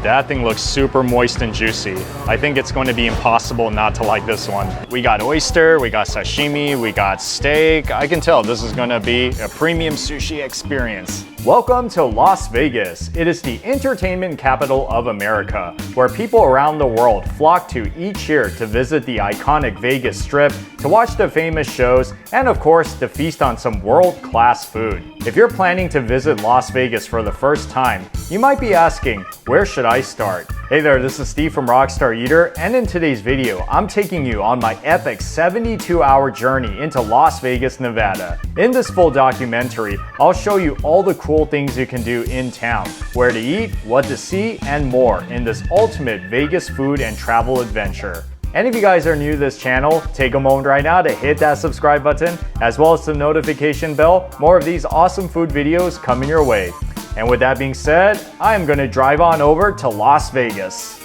That thing looks super moist and juicy. I think it's going to be impossible not to like this one. We got oyster, we got sashimi, we got steak. I can tell this is going to be a premium sushi experience. Welcome to Las Vegas. It is the entertainment capital of America, where people around the world flock to each year to visit the iconic Vegas Strip, to watch the famous shows, and of course, to feast on some world-class food. If you're planning to visit Las Vegas for the first time, you might be asking, where should I start? Hey there, this is Steve from Rockstar Eater, and in today's video, I'm taking you on my epic 72-hour journey into Las Vegas, Nevada. In this full documentary, I'll show you all the cool things you can do in town, where to eat, what to see, and more in this ultimate Vegas food and travel adventure. And if you guys are new to this channel, take a moment right now to hit that subscribe button, as well as the notification bell. More of these awesome food videos coming your way. And with that being said, I am going to drive on over to Las Vegas.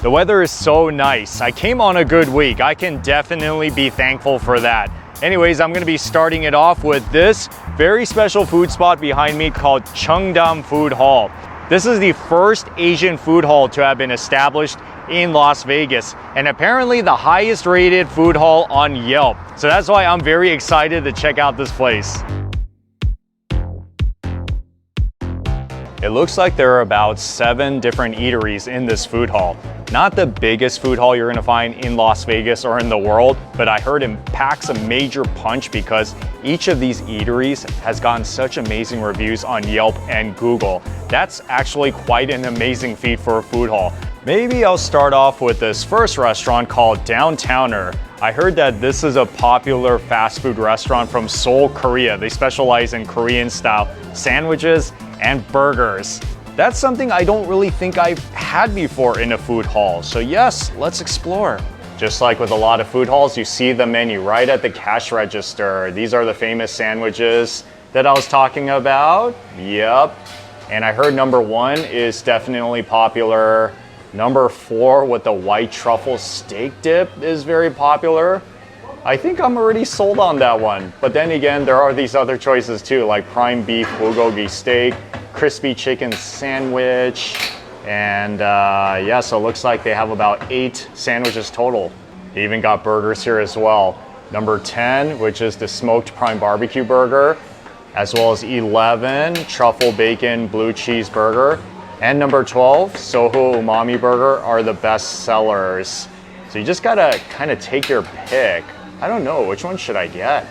The weather is so nice. I came on a good week. I can definitely be thankful for that. Anyways, I'm going to be starting it off with this very special food spot behind me called Chungdam Food Hall. This is the first Asian food hall to have been established in Las Vegas, and apparently the highest rated food hall on Yelp. So that's why I'm very excited to check out this place. It looks like there are about 7 different eateries in this food hall. Not the biggest food hall you're gonna find in Las Vegas or in the world, but I heard it packs a major punch because each of these eateries has gotten such amazing reviews on Yelp and Google. That's actually quite an amazing feat for a food hall. Maybe I'll start off with this first restaurant called Downtowner. I heard that this is a popular fast food restaurant from Seoul, Korea. They specialize in Korean style sandwiches and burgers. That's something I don't really think I've had before in a food hall. So yes, let's explore. Just like with a lot of food halls, you see the menu right at the cash register. These are the famous sandwiches that I was talking about. Yep. And I heard number 1 is definitely popular. Number 4 with the white truffle steak dip is very popular. I think I'm already sold on that one. But then again, there are these other choices too, like prime beef bulgogi steak, crispy chicken sandwich, and yeah, so it looks like they have about 8 sandwiches total. They even got burgers here as well. Number 10, which is the smoked prime barbecue burger, as well as 11, truffle bacon blue cheese burger, and number 12, Soho umami burger are the best sellers. So you just gotta kind of take your pick. I don't know, which one should I get?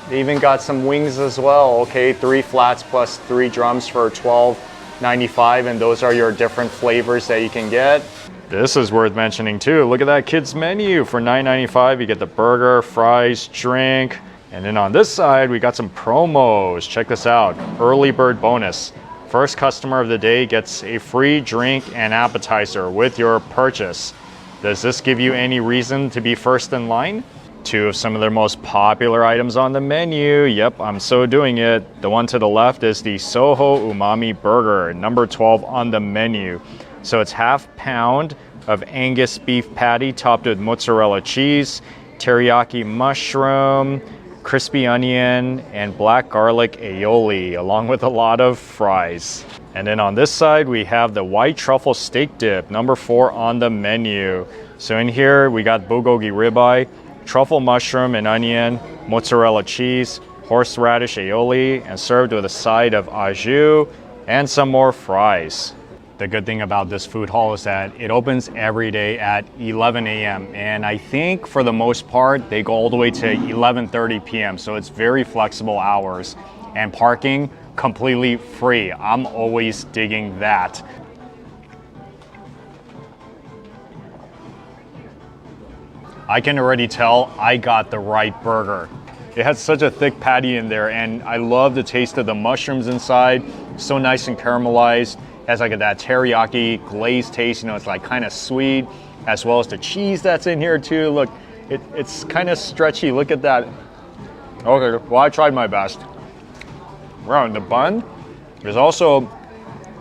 They even got some wings as well. Okay, 3 flats plus 3 drums for $12.95, and those are your different flavors that you can get. This is worth mentioning too. Look at that kids menu. For $9.95, you get the burger, fries, drink. And then on this side, we got some promos. Check this out, early bird bonus. First customer of the day gets a free drink and appetizer with your purchase. Does this give you any reason to be first in line? 2 of some of their most popular items on the menu. Yep, I'm so doing it. The one to the left is the Soho Umami Burger, number 12 on the menu. So it's half pound of Angus beef patty topped with mozzarella cheese, teriyaki mushroom, crispy onion, and black garlic aioli, along with a lot of fries. And then on this side, we have the white truffle steak dip, number 4 on the menu. So in here, we got bulgogi ribeye, truffle mushroom and onion, mozzarella cheese, horseradish aioli, and served with a side of au jus and some more fries. The good thing about this food hall is that it opens every day at 11 a.m. and I think for the most part they go all the way to 11:30 p.m. so it's very flexible hours, and parking completely free. I'm always digging that. I can already tell I got the right burger. It has such a thick patty in there, and I love the taste of the mushrooms inside. So nice and caramelized. It has like that teriyaki glazed taste, you know, it's like kind of sweet, as well as the cheese that's in here too. Look, it's kind of stretchy. Look at that. Okay, well, I tried my best. Wow, and the bun is also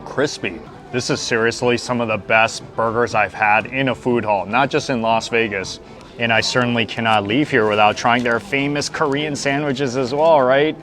crispy. This is seriously some of the best burgers I've had in a food hall, not just in Las Vegas. And I certainly cannot leave here without trying their famous Korean sandwiches as well, right?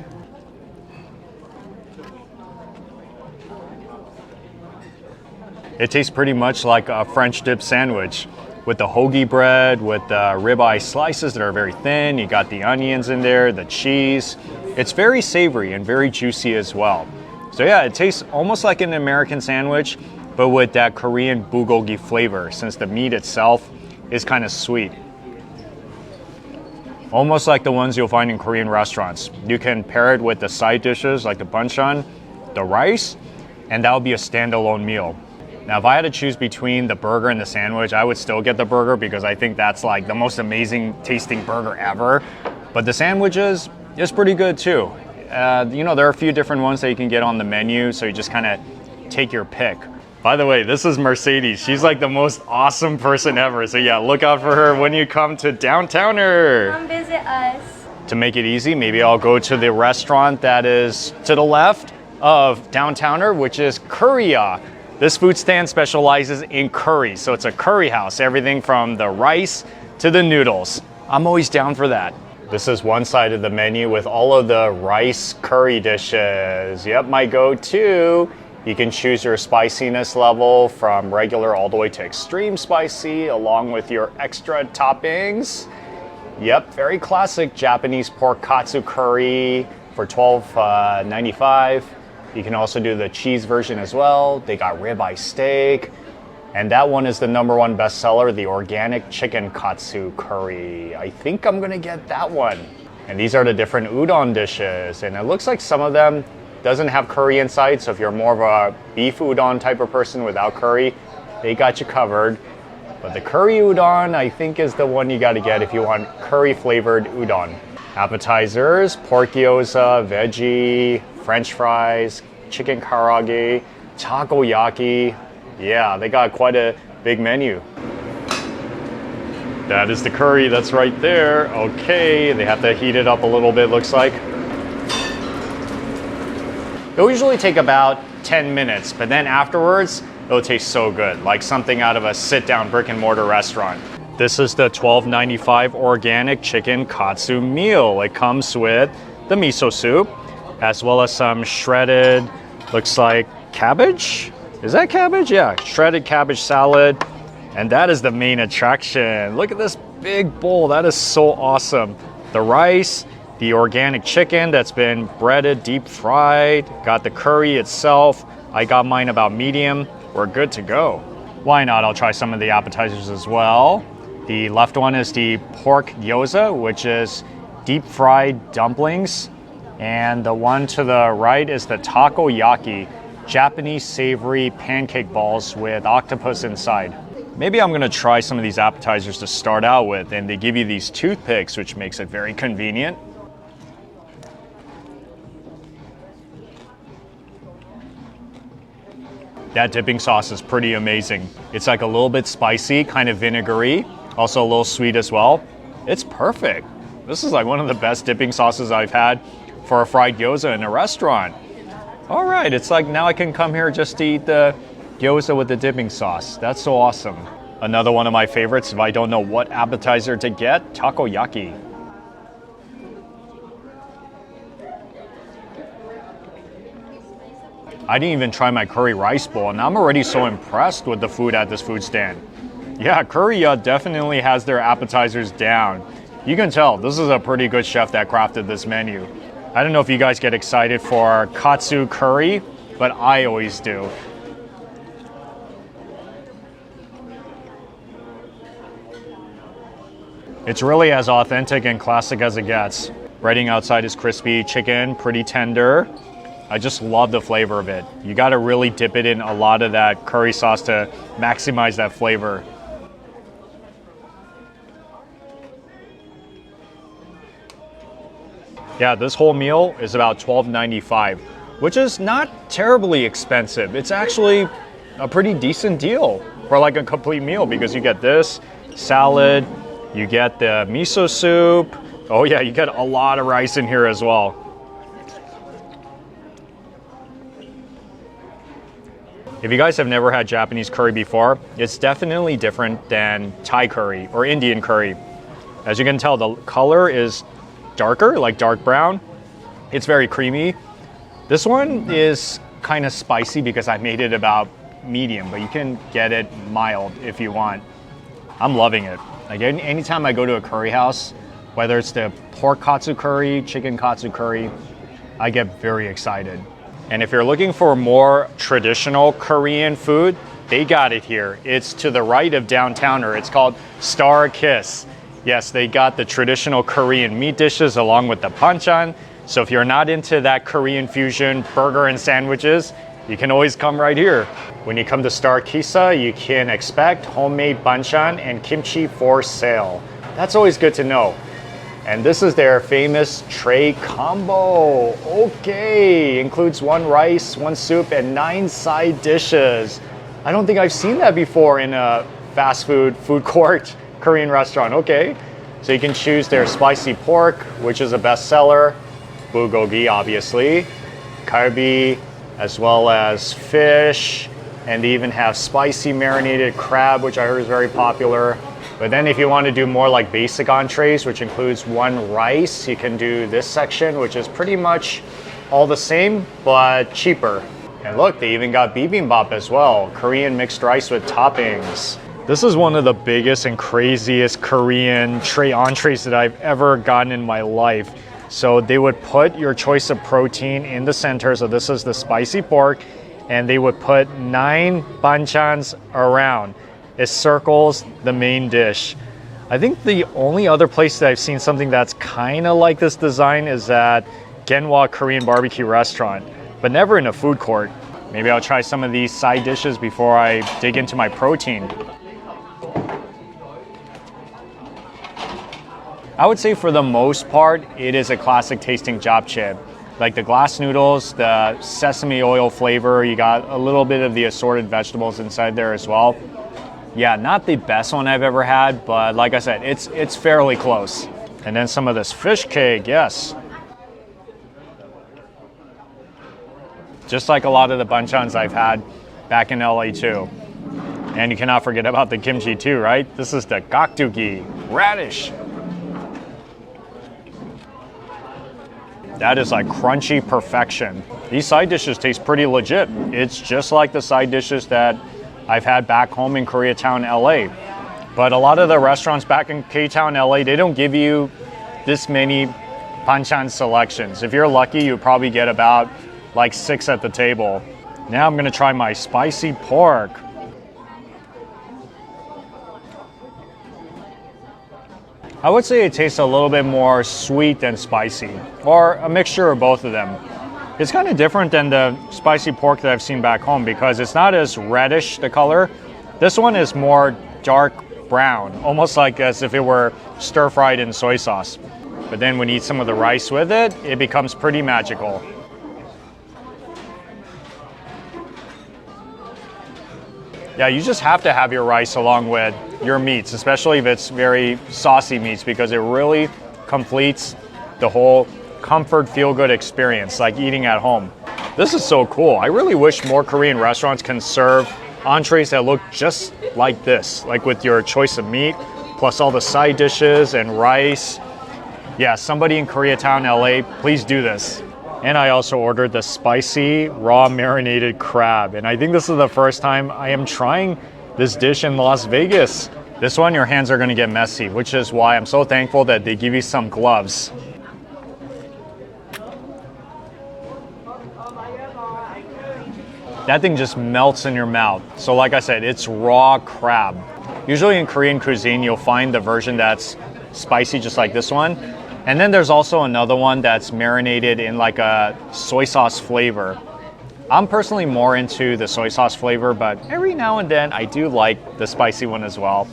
It tastes pretty much like a French dip sandwich with the hoagie bread, with the ribeye slices that are very thin. You got the onions in there, the cheese. It's very savory and very juicy as well. So yeah, it tastes almost like an American sandwich, but with that Korean bulgogi flavor, since the meat itself is kind of sweet. Almost like the ones you'll find in Korean restaurants. You can pair it with the side dishes like the banchan, the rice, and that would be a standalone meal. Now, if I had to choose between the burger and the sandwich, I would still get the burger because I think that's like the most amazing tasting burger ever. But the sandwiches is pretty good too. You know, there are a few different ones that you can get on the menu, so you just kind of take your pick. By the way, this is Mercedes. She's like the most awesome person ever. So yeah, look out for her when you come to Downtowner. Come visit us. To make it easy, maybe I'll go to the restaurant that is to the left of Downtowner, which is Korea. This food stand specializes in curry. So it's a curry house, everything from the rice to the noodles. I'm always down for that. This is one side of the menu with all of the rice curry dishes. Yep, my go-to. You can choose your spiciness level from regular all the way to extreme spicy, along with your extra toppings. Yep, very classic Japanese pork katsu curry for $12.95. You can also do the cheese version as well. They got ribeye steak. And that one is the #1 bestseller, the organic chicken katsu curry. I think I'm gonna get that one. And these are the different udon dishes. And it looks like some of them doesn't have curry inside, so if you're more of a beef udon type of person without curry, they got you covered. But the curry udon, I think, is the one you gotta get if you want curry flavored udon. Appetizers, pork gyoza, veggie, french fries, chicken karaage, takoyaki. Yeah, they got quite a big menu. That is the curry that's right there. Okay, they have to heat it up a little bit, looks like. It'll usually take about 10 minutes, but then afterwards, it'll taste so good, like something out of a sit-down brick-and-mortar restaurant. This is the $12.95 organic chicken katsu meal. It comes with the miso soup, as well as some shredded, looks like cabbage? Is that cabbage? Yeah, shredded cabbage salad. And that is the main attraction. Look at this big bowl, that is so awesome. The rice, the organic chicken that's been breaded, deep fried, got the curry itself. I got mine about medium. We're good to go. Why not? I'll try some of the appetizers as well. The left one is the pork gyoza, which is deep fried dumplings. And the one to the right is the takoyaki, Japanese savory pancake balls with octopus inside. Maybe I'm gonna try some of these appetizers to start out with, and they give you these toothpicks, which makes it very convenient. That dipping sauce is pretty amazing. It's like a little bit spicy, kind of vinegary, also a little sweet as well. It's perfect. This is like one of the best dipping sauces I've had for a fried gyoza in a restaurant. All right, it's like now I can come here just to eat the gyoza with the dipping sauce. That's so awesome. Another one of my favorites, if I don't know what appetizer to get, takoyaki. I didn't even try my curry rice bowl, and I'm already so impressed with the food at this food stand. Yeah, Korea definitely has their appetizers down. You can tell this is a pretty good chef that crafted this menu. I don't know if you guys get excited for katsu curry, but I always do. It's really as authentic and classic as it gets. Breading outside is crispy, chicken pretty tender. I just love the flavor of it. You gotta really dip it in a lot of that curry sauce to maximize that flavor. Yeah, this whole meal is about $12.95, which is not terribly expensive. It's actually a pretty decent deal for like a complete meal because you get this salad, you get the miso soup. Oh yeah, you get a lot of rice in here as well. If you guys have never had Japanese curry before, it's definitely different than Thai curry or Indian curry. As you can tell, the color is darker, like dark brown. It's very creamy. This one is kind of spicy because I made it about medium, but you can get it mild if you want. I'm loving it. Like anytime I go to a curry house, whether it's the pork katsu curry, chicken katsu curry, I get very excited. And if you're looking for more traditional Korean food, they got it here. It's to the right of Downtowner. It's called Star Kiss. Yes, they got the traditional Korean meat dishes along with the banchan. So if you're not into that Korean fusion burger and sandwiches, you can always come right here. When you come to Star Kissa, you can expect homemade banchan and kimchi for sale. That's always good to know. And this is their famous tray combo. Okay, includes 1 rice, 1 soup, and 9 side dishes. I don't think I've seen that before in a fast food court Korean restaurant. Okay, so you can choose their spicy pork, which is a bestseller, bulgogi obviously, kalbi, as well as fish, and they even have spicy marinated crab, which I heard is very popular. But then if you want to do more like basic entrees, which includes 1 rice, you can do this section, which is pretty much all the same, but cheaper. And look, they even got bibimbap as well, Korean mixed rice with toppings. This is one of the biggest and craziest Korean tray entrees that I've ever gotten in my life. So they would put your choice of protein in the center. So this is the spicy pork, and they would put 9 banchans around. It circles the main dish. I think the only other place that I've seen something that's kind of like this design is at Genwa Korean barbecue restaurant, but never in a food court. Maybe I'll try some of these side dishes before I dig into my protein. I would say for the most part, it is a classic tasting japchae. Like the glass noodles, the sesame oil flavor, you got a little bit of the assorted vegetables inside there as well. Yeah, not the best one I've ever had, but like I said, it's fairly close. And then some of this fish cake, yes. Just like a lot of the banchans I've had back in LA too. And you cannot forget about the kimchi too, right? This is the gakdugi, radish. That is like crunchy perfection. These side dishes taste pretty legit. It's just like the side dishes that I've had back home in Koreatown, LA. But a lot of the restaurants back in K-Town, LA, they don't give you this many banchan selections. If you're lucky, you probably get about like 6 at the table. Now I'm gonna try my spicy pork. I would say it tastes a little bit more sweet than spicy, or a mixture of both of them. It's kind of different than the spicy pork that I've seen back home because it's not as reddish, the color. This one is more dark brown, almost like as if it were stir-fried in soy sauce. But then when you eat some of the rice with it, it becomes pretty magical. Yeah, you just have to have your rice along with your meats, especially if it's very saucy meats, because it really completes the whole comfort, feel-good experience, like eating at home. This is so cool. I really wish more Korean restaurants can serve entrees that look just like this, like with your choice of meat, plus all the side dishes and rice. Yeah, somebody in Koreatown, LA, please do this. And I also ordered the spicy raw marinated crab. And I think this is the first time I am trying this dish in Las Vegas. This one, your hands are gonna get messy, which is why I'm so thankful that they give you some gloves. That thing just melts in your mouth. So like I said, it's raw crab. Usually in Korean cuisine, you'll find the version that's spicy, just like this one. And then there's also another one that's marinated in like a soy sauce flavor. I'm personally more into the soy sauce flavor, but every now and then I do like the spicy one as well.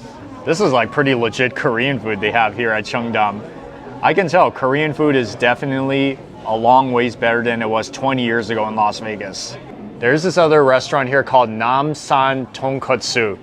This is like pretty legit Korean food they have here at Chungdam. I can tell Korean food is definitely a long ways better than it was 20 years ago in Las Vegas. There's this other restaurant here called Namsan Tonkotsu.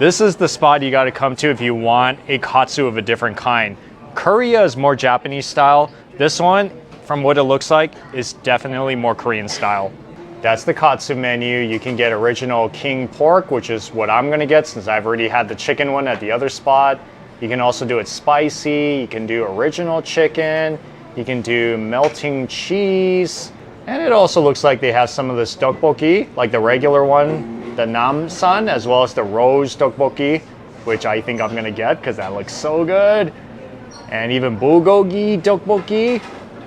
This is the spot you gotta come to if you want a katsu of a different kind. Korea is more Japanese style. This one, from what it looks like, is definitely more Korean style. That's the katsu menu. You can get original king pork, which is what I'm gonna get since I've already had the chicken one at the other spot. You can also do it spicy. You can do original chicken. You can do melting cheese. And it also looks like they have some of this tteokbokki, like the regular one, the namsan, as well as the rose tteokbokki, which I think I'm gonna get because that looks so good. And even bulgogi tteokbokki,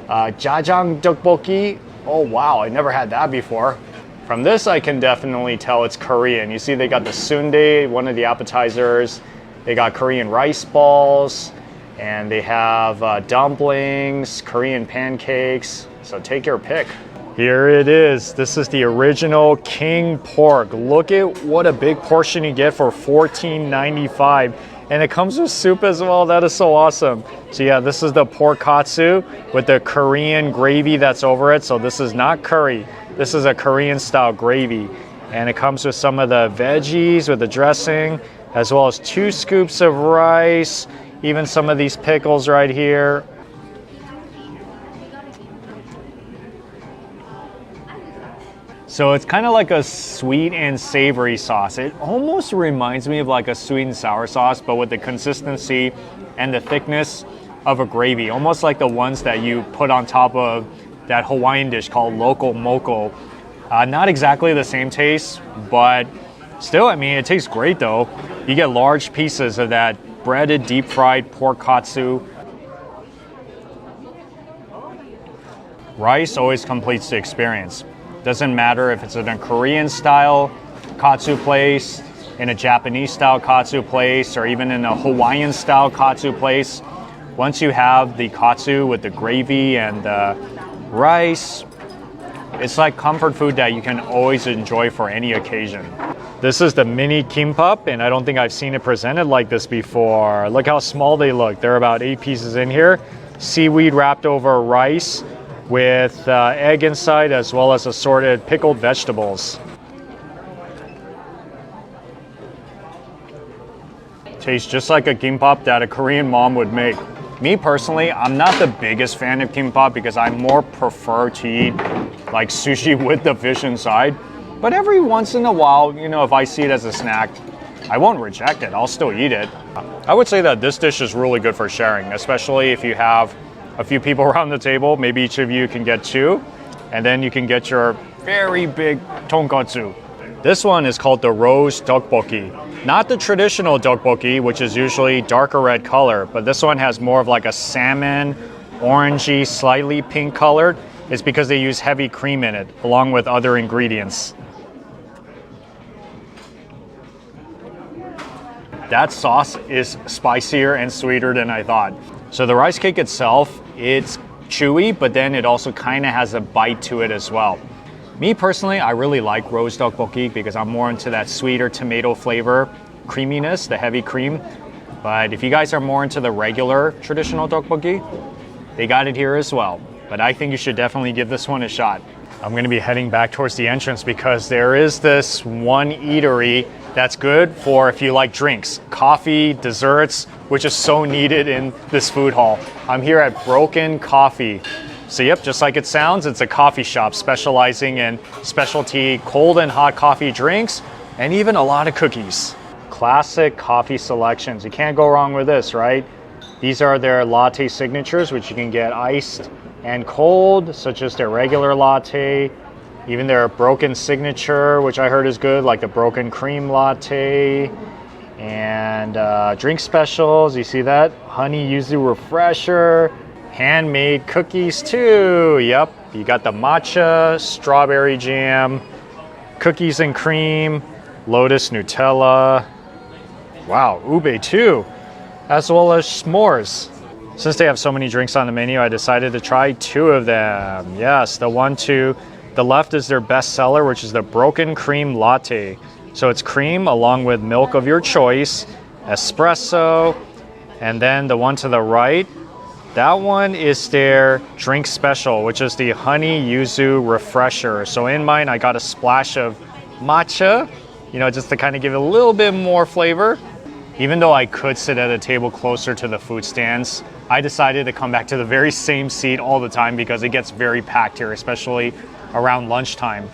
jajang tteokbokki. Oh wow, I never had that before. From this, I can definitely tell it's Korean. You see they got the sundae, one of the appetizers. They got Korean rice balls, and they have dumplings, Korean pancakes. So take your pick. Here it is. This is the original king pork. Look at what a big portion you get for $14.95. And it comes with soup as well. That is so awesome. So yeah, this is the pork katsu with the Korean gravy that's over it. So this is not curry. This is a Korean style gravy. And it comes with some of the veggies with the dressing, as well as 2 scoops of rice, even some of these pickles right here. So it's kind of like a sweet and savory sauce. It almost reminds me of like a sweet and sour sauce, but with the consistency and the thickness of a gravy, almost like the ones that you put on top of that Hawaiian dish called loco moco. Not exactly the same taste, but still, I mean, it tastes great though. You get large pieces of that breaded, deep fried pork katsu. Rice always completes the experience. Doesn't matter if it's in a Korean style katsu place, in a Japanese style katsu place, or even in a Hawaiian style katsu place. Once you have the katsu with the gravy and the rice, it's like comfort food that you can always enjoy for any occasion. This is the mini kimbap, and I don't think I've seen it presented like this before. Look how small they look. There are about 8 pieces in here. Seaweed wrapped over rice with egg inside, as well as assorted pickled vegetables. Tastes just like a kimbap that a Korean mom would make. Me personally, I'm not the biggest fan of kimbap because I more prefer to eat like sushi with the fish inside. But every once in a while, you know, if I see it as a snack, I won't reject it. I'll still eat it. I would say that this dish is really good for sharing, especially if you have a few people around the table. Maybe each of you can get 2, and then you can get your very big tonkatsu. This one is called the rose tteokbokki. Not the traditional tteokbokki, which is usually darker red color, but this one has more of like a salmon, orangey, slightly pink colored. It's because they use heavy cream in it, along with other ingredients. That sauce is spicier and sweeter than I thought. So the rice cake itself, it's chewy, but then it also kind of has a bite to it as well. Me personally, I really like rose tteokbokki because I'm more into that sweeter tomato flavor, creaminess, the heavy cream. But if you guys are more into the regular traditional tteokbokki, they got it here as well. But I think you should definitely give this one a shot. I'm gonna be heading back towards the entrance because there is this one eatery that's good for if you like drinks, coffee, desserts, which is so needed in this food hall. I'm here at Broken Coffee. So yep, just like it sounds, it's a coffee shop specializing in specialty cold and hot coffee drinks, and even a lot of cookies. Classic coffee selections. You can't go wrong with this, right? These are their latte signatures, which you can get iced and cold, such as their regular latte. Even their broken signature, which I heard is good, like the broken cream latte. And drink specials, you see that? Honey yuzu refresher. Handmade cookies too. Yep, you got the matcha, strawberry jam, cookies and cream, lotus Nutella. Wow, ube too, as well as s'mores. Since they have so many drinks on the menu, I decided to try 2 of them. Yes, the one to the left is their best seller, which is the broken cream latte. So it's cream along with milk of your choice, espresso, and then the one to the right, that one is their drink special, which is the honey yuzu refresher. So in mine, I got a splash of matcha, you know, just to kind of give it a little bit more flavor. Even though I could sit at a table closer to the food stands, I decided to come back to the very same seat all the time because it gets very packed here, especially around lunchtime.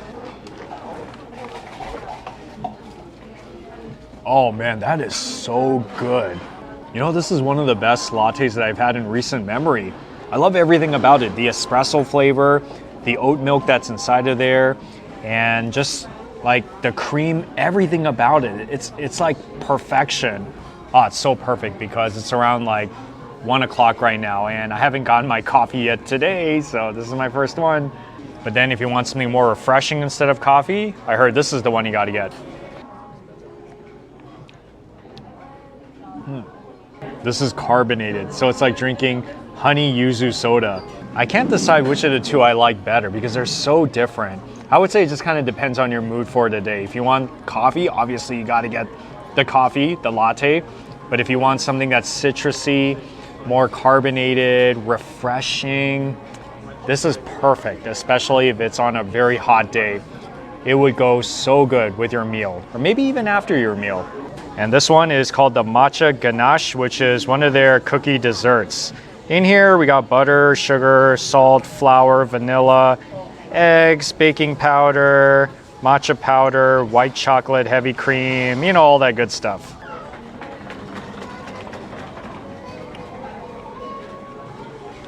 Oh man, that is so good. You know, this is one of the best lattes that I've had in recent memory. I love everything about it. The espresso flavor, the oat milk that's inside of there, and just like the cream, everything about it. It's like perfection. Oh, it's so perfect because it's around like 1 o'clock right now and I haven't gotten my coffee yet today, so this is my first one. But then if you want something more refreshing instead of coffee, I heard this is the one you gotta get. This is carbonated, so it's like drinking honey yuzu soda. I can't decide which of the two I like better because they're so different. I would say it just kind of depends on your mood for today. If you want coffee, obviously you gotta get the coffee, the latte. But if you want something that's citrusy, more carbonated, refreshing, this is perfect, especially if it's on a very hot day. It would go so good with your meal, or maybe even after your meal. And this one is called the matcha ganache, which is one of their cookie desserts. In here, we got butter, sugar, salt, flour, vanilla, eggs, baking powder, matcha powder, white chocolate, heavy cream, you know, all that good stuff.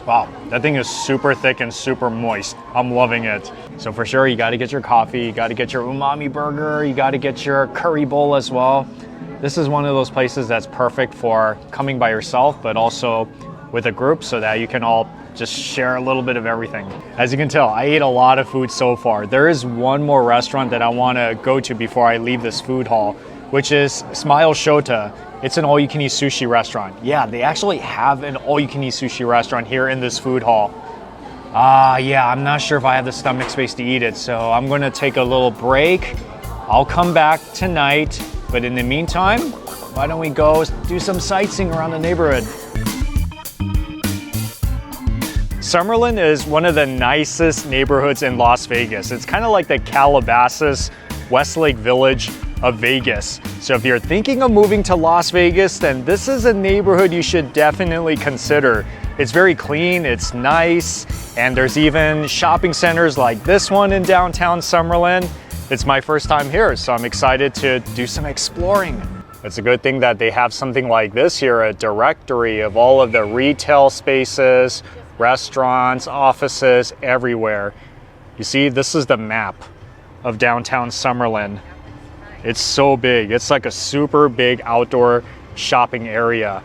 Wow, that thing is super thick and super moist. I'm loving it. So for sure, you gotta get your coffee, you gotta get your umami burger, you gotta get your curry bowl as well. This is one of those places that's perfect for coming by yourself, but also with a group so that you can all just share a little bit of everything. As you can tell, I ate a lot of food so far. There is one more restaurant that I wanna go to before I leave this food hall, which is Smile Shota. It's an all-you-can-eat sushi restaurant. Yeah, they actually have an all-you-can-eat sushi restaurant here in this food hall. Yeah, I'm not sure if I have the stomach space to eat it, so I'm gonna take a little break. I'll come back tonight, but in the meantime, why don't we go do some sightseeing around the neighborhood? Summerlin is one of the nicest neighborhoods in Las Vegas. It's kind of like the Calabasas, Westlake Village of Vegas. So if you're thinking of moving to Las Vegas, then this is a neighborhood you should definitely consider. It's very clean, it's nice, and there's even shopping centers like this one in downtown Summerlin. It's my first time here, so I'm excited to do some exploring. It's a good thing that they have something like this here, a directory of all of the retail spaces, restaurants, offices, everywhere. You see, this is the map of downtown Summerlin. It's so big. It's like a super big outdoor shopping area.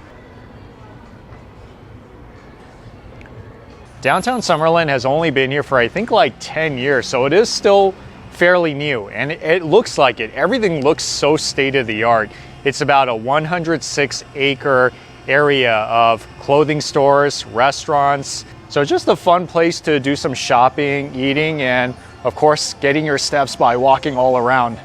Downtown Summerlin has only been here for I think like 10 years, so it is still fairly new, and it looks like it. Everything looks so state-of-the-art. It's about a 106-acre area of clothing stores, restaurants. So just a fun place to do some shopping, eating, and of course, getting your steps by walking all around.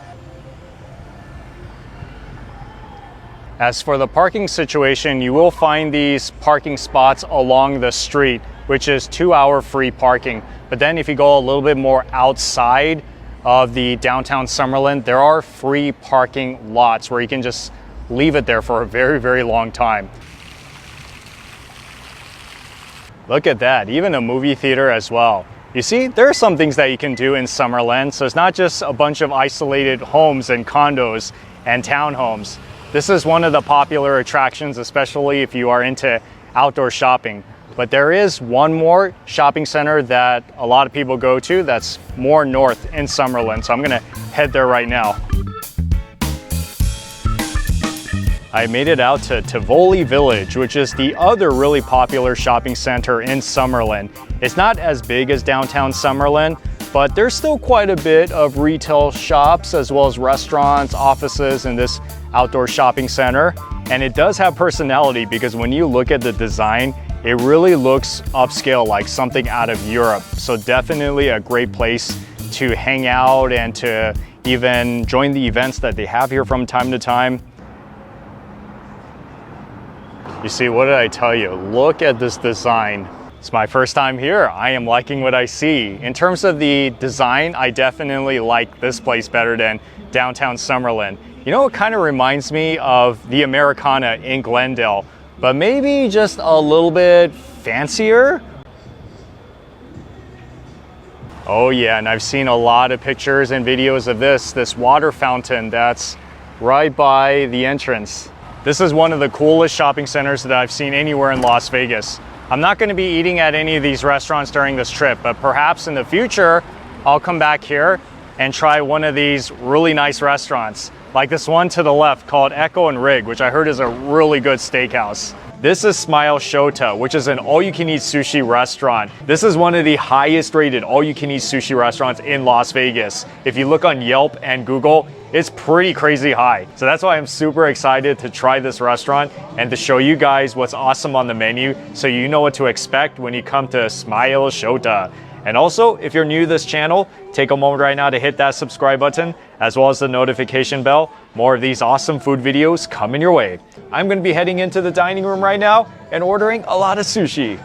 As for the parking situation, you will find these parking spots along the street, which is 2-hour free parking. But then if you go a little bit more outside of the downtown Summerlin, there are free parking lots where you can just leave it there for a very, very long time. Look at that, even a movie theater as well. You see, there are some things that you can do in Summerlin, so it's not just a bunch of isolated homes and condos and townhomes. This is one of the popular attractions, especially if you are into outdoor shopping. But there is one more shopping center that a lot of people go to that's more north in Summerlin, so I'm gonna head there right now. I made it out to Tivoli Village, which is the other really popular shopping center in Summerlin. It's not as big as downtown Summerlin, but there's still quite a bit of retail shops as well as restaurants, offices in this outdoor shopping center. And it does have personality because when you look at the design, it really looks upscale, like something out of Europe. So definitely a great place to hang out and to even join the events that they have here from time to time. You see, what did I tell you? Look at this design. It's my first time here. I am liking what I see. In terms of the design, I definitely like this place better than downtown Summerlin. You know, it kind of reminds me of the Americana in Glendale, but maybe just a little bit fancier. Oh yeah, and I've seen a lot of pictures and videos of this water fountain that's right by the entrance. This is one of the coolest shopping centers that I've seen anywhere in Las Vegas. I'm not going to be eating at any of these restaurants during this trip, but perhaps in the future, I'll come back here and try one of these really nice restaurants, like this one to the left called Echo and Rig, which I heard is a really good steakhouse. This is Smile Shota, which is an all-you-can-eat sushi restaurant. This is one of the highest rated all-you-can-eat sushi restaurants in Las Vegas. If you look on Yelp and Google, it's pretty crazy high. So that's why I'm super excited to try this restaurant and to show you guys what's awesome on the menu so you know what to expect when you come to Smile Shota. And also, if you're new to this channel, take a moment right now to hit that subscribe button, as well as the notification bell. More of these awesome food videos coming your way. I'm going to be heading into the dining room right now and ordering a lot of sushi.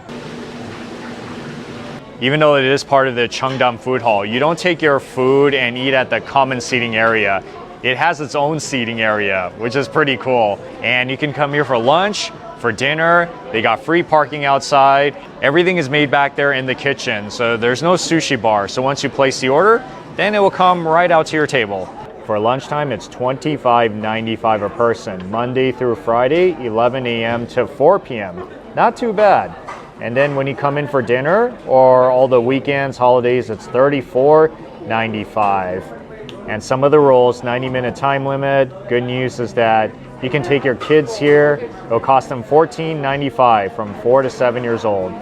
Even though it is part of the Chungdam food hall, you don't take your food and eat at the common seating area. It has its own seating area, which is pretty cool. And you can come here for lunch, for dinner. They got free parking outside. Everything is made back there in the kitchen, so there's no sushi bar. So once you place the order, then it will come right out to your table. For lunchtime, it's $25.95 a person, Monday through Friday, 11 a.m. to 4 p.m. Not too bad. And then when you come in for dinner or all the weekends, holidays, it's $34.95. And some of the rules, 90-minute time limit. Good news is that you can take your kids here. It'll cost them $14.95 from 4 to 7 years old.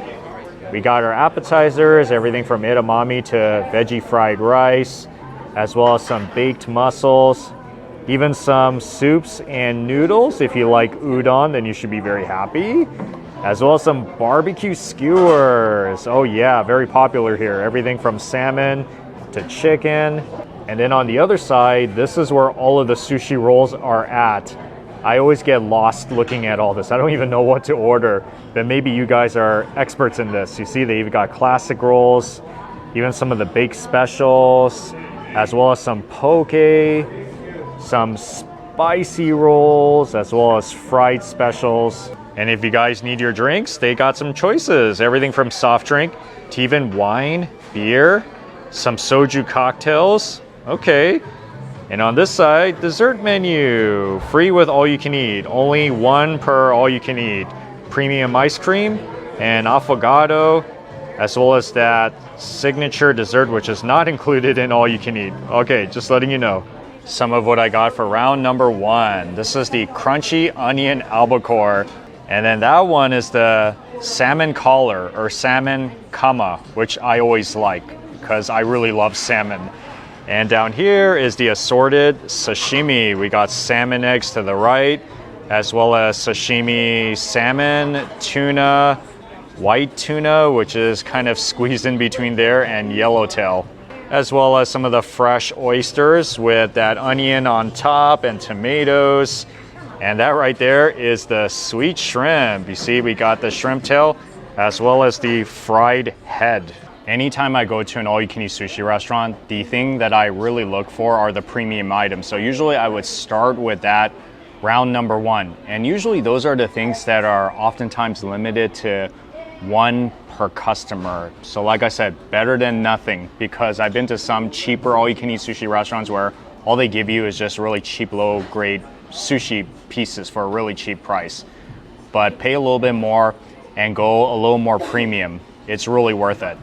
We got our appetizers, everything from edamame to veggie fried rice, as well as some baked mussels, even some soups and noodles. If you like udon, then you should be very happy. As well as some barbecue skewers. Oh yeah, very popular here. Everything from salmon to chicken. And then on the other side, this is where all of the sushi rolls are at. I always get lost looking at all this. I don't even know what to order, but maybe you guys are experts in this. You see, they've got classic rolls, even some of the baked specials, as well as some poke, some spicy rolls, as well as fried specials. And if you guys need your drinks, they got some choices. Everything from soft drink to even wine, beer, some soju cocktails. Okay. And on this side, dessert menu, free with all you can eat, only one per all you can eat. Premium ice cream and affogato, as well as that signature dessert, which is not included in all you can eat. Okay, just letting you know. Some of what I got for round number one. This is the crunchy onion albacore. And then that one is the salmon collar or salmon kama, which I always like because I really love salmon. And down here is the assorted sashimi. We got salmon eggs to the right, as well as sashimi salmon, tuna, white tuna, which is kind of squeezed in between there, and yellowtail, as well as some of the fresh oysters with that onion on top and tomatoes. And that right there is the sweet shrimp. You see, we got the shrimp tail as well as the fried head. Anytime I go to an all-you-can-eat sushi restaurant, the thing that I really look for are the premium items. So usually I would start with that round number one. And usually those are the things that are oftentimes limited to one per customer. So like I said, better than nothing, because I've been to some cheaper all-you-can-eat sushi restaurants where all they give you is just really cheap, low-grade sushi pieces for a really cheap price. But pay a little bit more and go a little more premium. It's really worth it.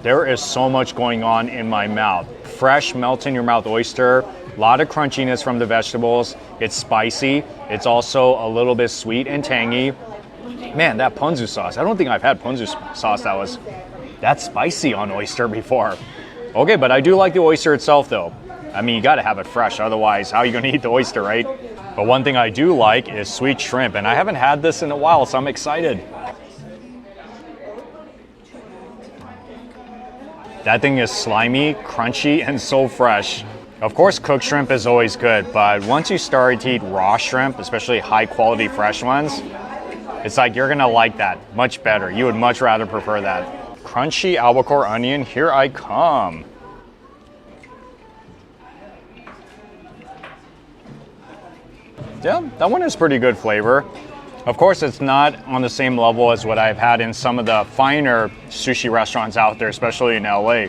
There is so much going on in my mouth. Fresh, melt in your mouth oyster, a lot of crunchiness from the vegetables. It's spicy. It's also a little bit sweet and tangy. Man, that ponzu sauce. I don't think I've had ponzu sauce that was that spicy on oyster before. Okay, but I do like the oyster itself though. I mean, you gotta have it fresh, otherwise how are you gonna eat the oyster, right? But one thing I do like is sweet shrimp, and I haven't had this in a while, so I'm excited. That thing is slimy, crunchy, and so fresh. Of course, cooked shrimp is always good, but once you start to eat raw shrimp, especially high quality fresh ones, it's like you're gonna like that much better. You would much rather prefer that. Crunchy albacore onion, here I come. Yeah, that one has pretty good flavor. Of course, it's not on the same level as what I've had in some of the finer sushi restaurants out there, especially in LA.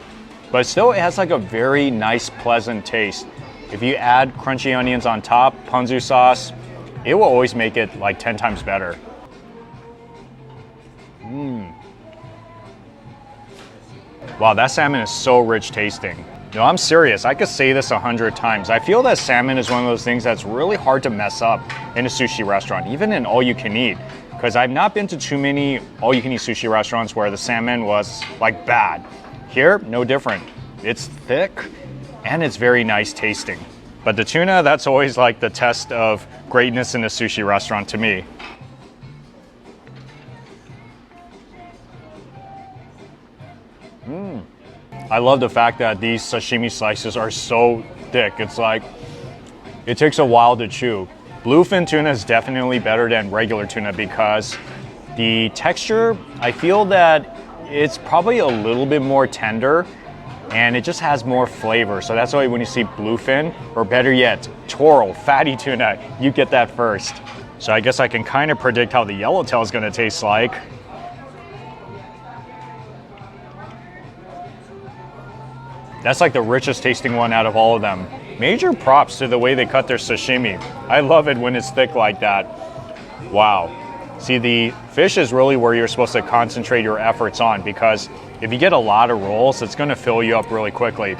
but still it has like a very nice, pleasant taste. If you add crunchy onions on top, ponzu sauce, it will always make it like 10 times better. Wow, that salmon is so rich tasting. No, I'm serious. I could say this 100 times. I feel that salmon is one of those things that's really hard to mess up in a sushi restaurant, even in all-you-can-eat. Because I've not been to too many all-you-can-eat sushi restaurants where the salmon was like bad. Here, no different. It's thick and it's very nice tasting. But the tuna, that's always like the test of greatness in a sushi restaurant to me. I love the fact that these sashimi slices are so thick. It's like, it takes a while to chew. Bluefin tuna is definitely better than regular tuna because the texture, I feel that it's probably a little bit more tender and it just has more flavor. So that's why when you see bluefin, or better yet, toro, fatty tuna, you get that first. So I guess I can kind of predict how the yellowtail is gonna taste like. That's like the richest tasting one out of all of them. Major props to the way they cut their sashimi. I love it when it's thick like that. Wow. See, the fish is really where you're supposed to concentrate your efforts on, because if you get a lot of rolls, it's gonna fill you up really quickly.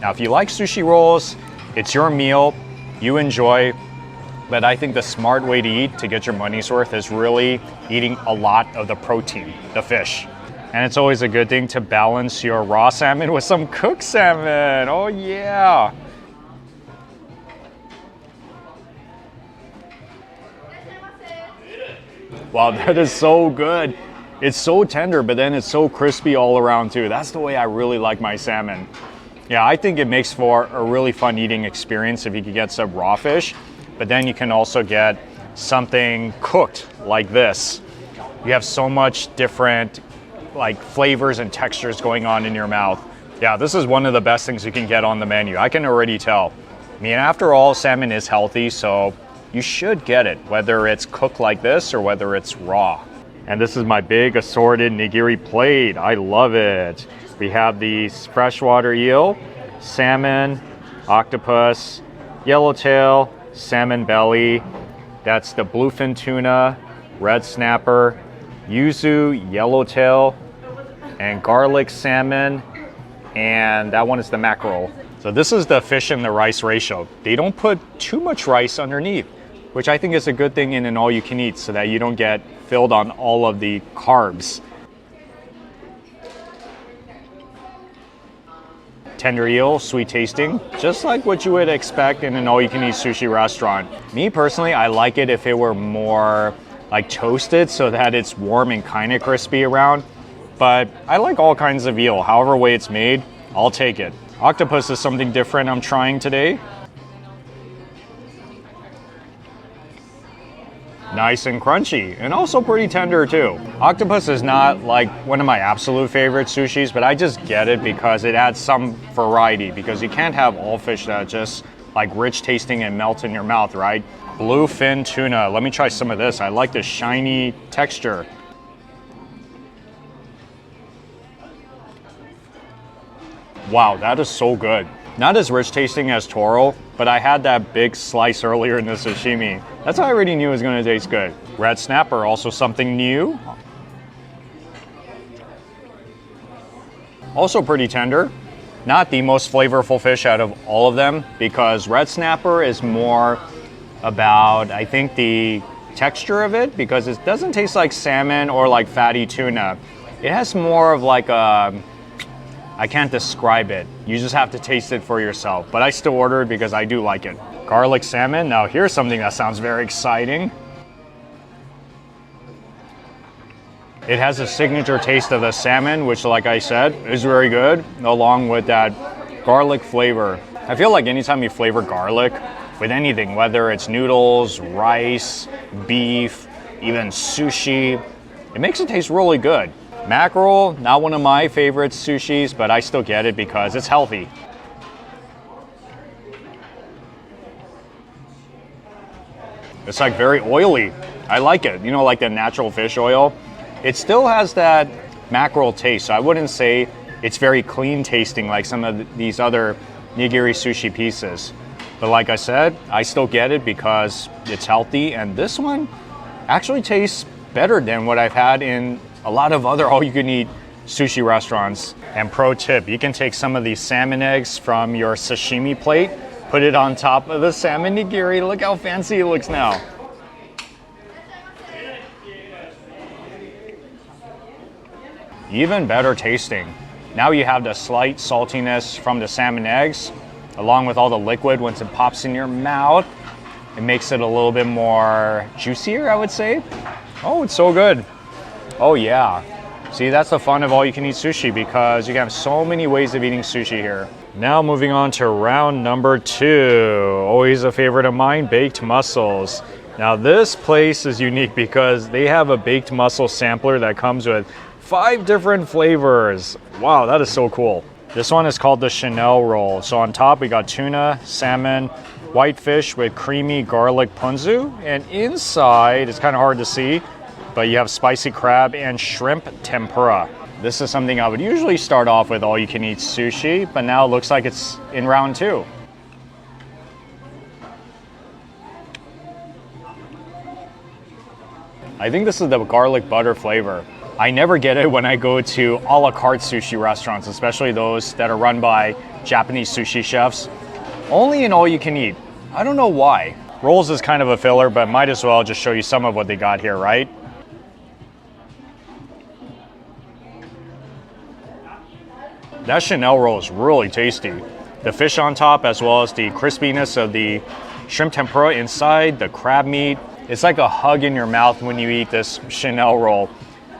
Now, if you like sushi rolls, it's your meal, you enjoy, but I think the smart way to eat to get your money's worth is really eating a lot of the protein, the fish. And it's always a good thing to balance your raw salmon with some cooked salmon. Oh yeah. Wow, that is so good. It's so tender, but then it's so crispy all around too. That's the way I really like my salmon. Yeah, I think it makes for a really fun eating experience if you could get some raw fish, but then you can also get something cooked like this. You have so much different like flavors and textures going on in your mouth. Yeah, this is one of the best things you can get on the menu. I can already tell. I mean, after all, salmon is healthy, so you should get it, whether it's cooked like this or whether it's raw. And this is my big assorted nigiri plate. I love it. We have the freshwater eel, salmon, octopus, yellowtail, salmon belly. That's the bluefin tuna, red snapper, yuzu, yellowtail, and garlic salmon, and that one is the mackerel. So this is the fish and the rice ratio. They don't put too much rice underneath, which I think is a good thing in an all-you-can-eat so that you don't get filled on all of the carbs. Tender eel, sweet tasting, just like what you would expect in an all-you-can-eat sushi restaurant. Me personally, I like it if it were more like toasted so that it's warm and kind of crispy around. But I like all kinds of eel. However way it's made, I'll take it. Octopus is something different I'm trying today. Nice and crunchy, and also pretty tender too. Octopus is not like one of my absolute favorite sushis, but I just get it because it adds some variety, because you can't have all fish that just like rich tasting and melt in your mouth, right? Bluefin tuna. Let me try some of this. I like the shiny texture. Wow, that is so good. Not as rich tasting as toro, but I had that big slice earlier in the sashimi. That's how I already knew it was gonna taste good. Red snapper, also something new. Also pretty tender. Not the most flavorful fish out of all of them, because red snapper is more about, I think, the texture of it, because it doesn't taste like salmon or like fatty tuna. It has more of like a, I can't describe it. You just have to taste it for yourself. But I still ordered because I do like it. Garlic salmon. Now here's something that sounds very exciting. It has a signature taste of the salmon, which, like I said, is very good, along with that garlic flavor. I feel like anytime you flavor garlic with anything, whether it's noodles, rice, beef, even sushi, it makes it taste really good. Mackerel, not one of my favorite sushis, but I still get it because it's healthy. It's like very oily. I like it, you know, like the natural fish oil. It still has that mackerel taste, so I wouldn't say it's very clean tasting like some of these other nigiri sushi pieces. But like I said, I still get it because it's healthy, and this one actually tastes better than what I've had in a lot of other all-you-can-eat sushi restaurants. And pro tip, you can take some of these salmon eggs from your sashimi plate, put it on top of the salmon nigiri. Look how fancy it looks now. Even better tasting. Now you have the slight saltiness from the salmon eggs, along with all the liquid once it pops in your mouth. It makes it a little bit more juicier, I would say. Oh, it's so good. Oh yeah. See, that's the fun of all-you-can-eat sushi, because you can have so many ways of eating sushi here. Now moving on to round number 2. Always a favorite of mine, baked mussels. Now this place is unique because they have a baked mussel sampler that comes with 5 different flavors. Wow, that is so cool. This one is called the Chanel roll. So on top we got tuna, salmon, whitefish with creamy garlic ponzu, and inside, it's kind of hard to see, but you have spicy crab and shrimp tempura. This is something I would usually start off with all-you-can-eat sushi, but now it looks like it's in round 2. I think this is the garlic butter flavor. I never get it when I go to a la carte sushi restaurants, especially those that are run by Japanese sushi chefs. Only in all-you-can-eat. I don't know why. Rolls is kind of a filler, but might as well just show you some of what they got here, right? That Chanel roll is really tasty. The fish on top, as well as the crispiness of the shrimp tempura inside, the crab meat. It's like a hug in your mouth when you eat this Chanel roll.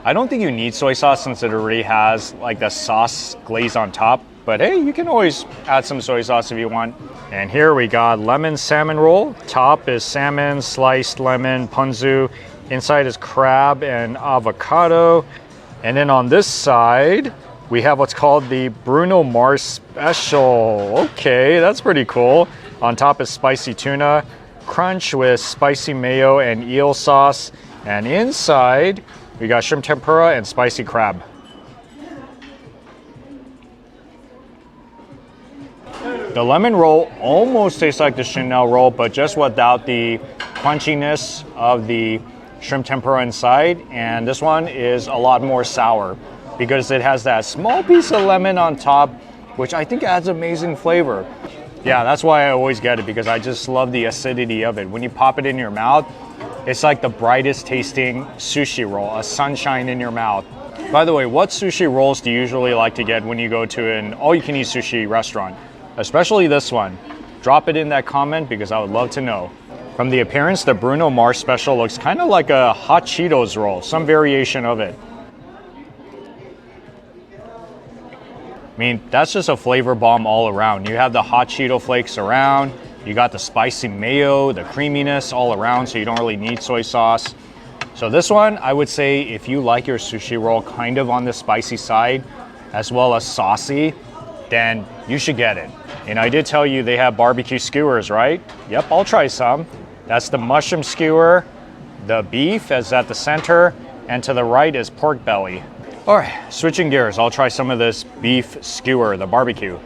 I don't think you need soy sauce since it already has like the sauce glaze on top. But hey, you can always add some soy sauce if you want. And here we got lemon salmon roll. Top is salmon, sliced lemon, ponzu. Inside is crab and avocado. And then on this side, we have what's called the Bruno Mars Special. Okay, that's pretty cool. On top is spicy tuna, crunch with spicy mayo and eel sauce. And inside, we got shrimp tempura and spicy crab. The lemon roll almost tastes like the Chanel roll, but just without the crunchiness of the shrimp tempura inside. And this one is a lot more sour, because it has that small piece of lemon on top, which I think adds amazing flavor. Yeah, that's why I always get it, because I just love the acidity of it. When you pop it in your mouth, it's like the brightest tasting sushi roll, a sunshine in your mouth. By the way, what sushi rolls do you usually like to get when you go to an all-you-can-eat sushi restaurant? Especially this one. Drop it in that comment, because I would love to know. From the appearance, the Bruno Mars Special looks kind of like a hot Cheetos roll, some variation of it. I mean, that's just a flavor bomb all around. You have the hot Cheeto flakes around, you got the spicy mayo, the creaminess all around, so you don't really need soy sauce. So this one, I would say if you like your sushi roll kind of on the spicy side, as well as saucy, then you should get it. And I did tell you they have barbecue skewers, right? Yep, I'll try some. That's the mushroom skewer, the beef is at the center, and to the right is pork belly. All right, switching gears, I'll try some of this beef skewer, the barbecue.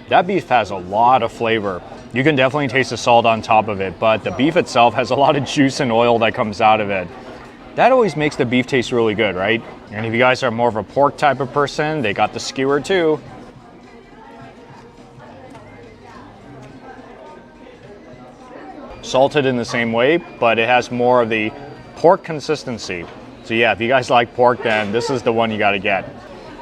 That beef has a lot of flavor. You can definitely taste the salt on top of it, but the beef itself has a lot of juice and oil that comes out of it. That always makes the beef taste really good, right? And if you guys are more of a pork type of person, they got the skewer too. Salted in the same way, but it has more of the pork consistency. So yeah, if you guys like pork, then this is the one you gotta get.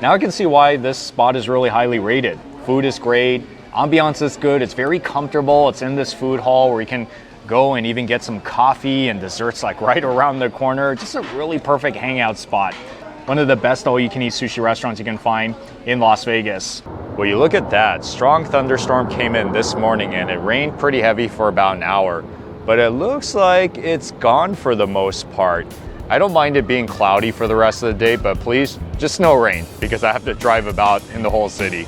Now I can see why this spot is really highly rated. Food is great, ambiance is good, it's very comfortable. It's in this food hall where you can go and even get some coffee and desserts like right around the corner. Just a really perfect hangout spot. One of the best all-you-can-eat sushi restaurants you can find in Las Vegas. Well, you look at that. Strong thunderstorm came in this morning and it rained pretty heavy for about an hour. But it looks like it's gone for the most part. I don't mind it being cloudy for the rest of the day, but please, just no rain, because I have to drive about in the whole city.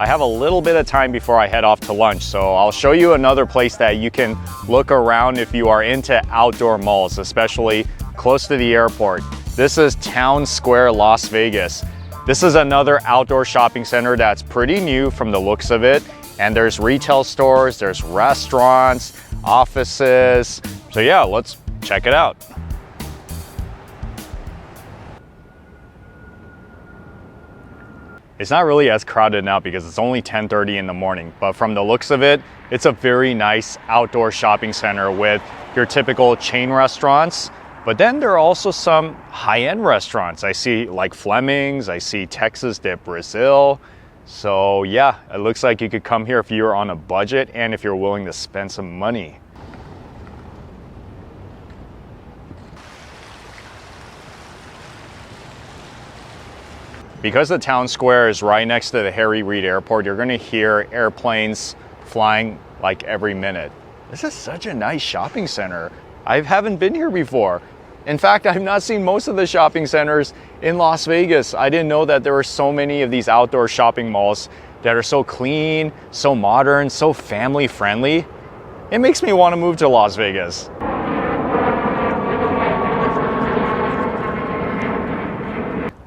I have a little bit of time before I head off to lunch, so I'll show you another place that you can look around if you are into outdoor malls, especially close to the airport. This is Town Square, Las Vegas. This is another outdoor shopping center that's pretty new from the looks of it. And there's retail stores, there's restaurants, offices. So yeah, let's check it out. It's not really as crowded now because it's only 10:30 in the morning, but from the looks of it, it's a very nice outdoor shopping center with your typical chain restaurants. But then there are also some high-end restaurants. I see like Fleming's, I see Texas de Brazil. So yeah, it looks like you could come here if you're on a budget and if you're willing to spend some money. Because the town square is right next to the Harry Reid Airport, you're gonna hear airplanes flying like every minute. This is such a nice shopping center. I haven't been here before. In fact, I've not seen most of the shopping centers in Las Vegas. I didn't know that there were so many of these outdoor shopping malls that are so clean, so modern, so family friendly. It makes me want to move to Las Vegas.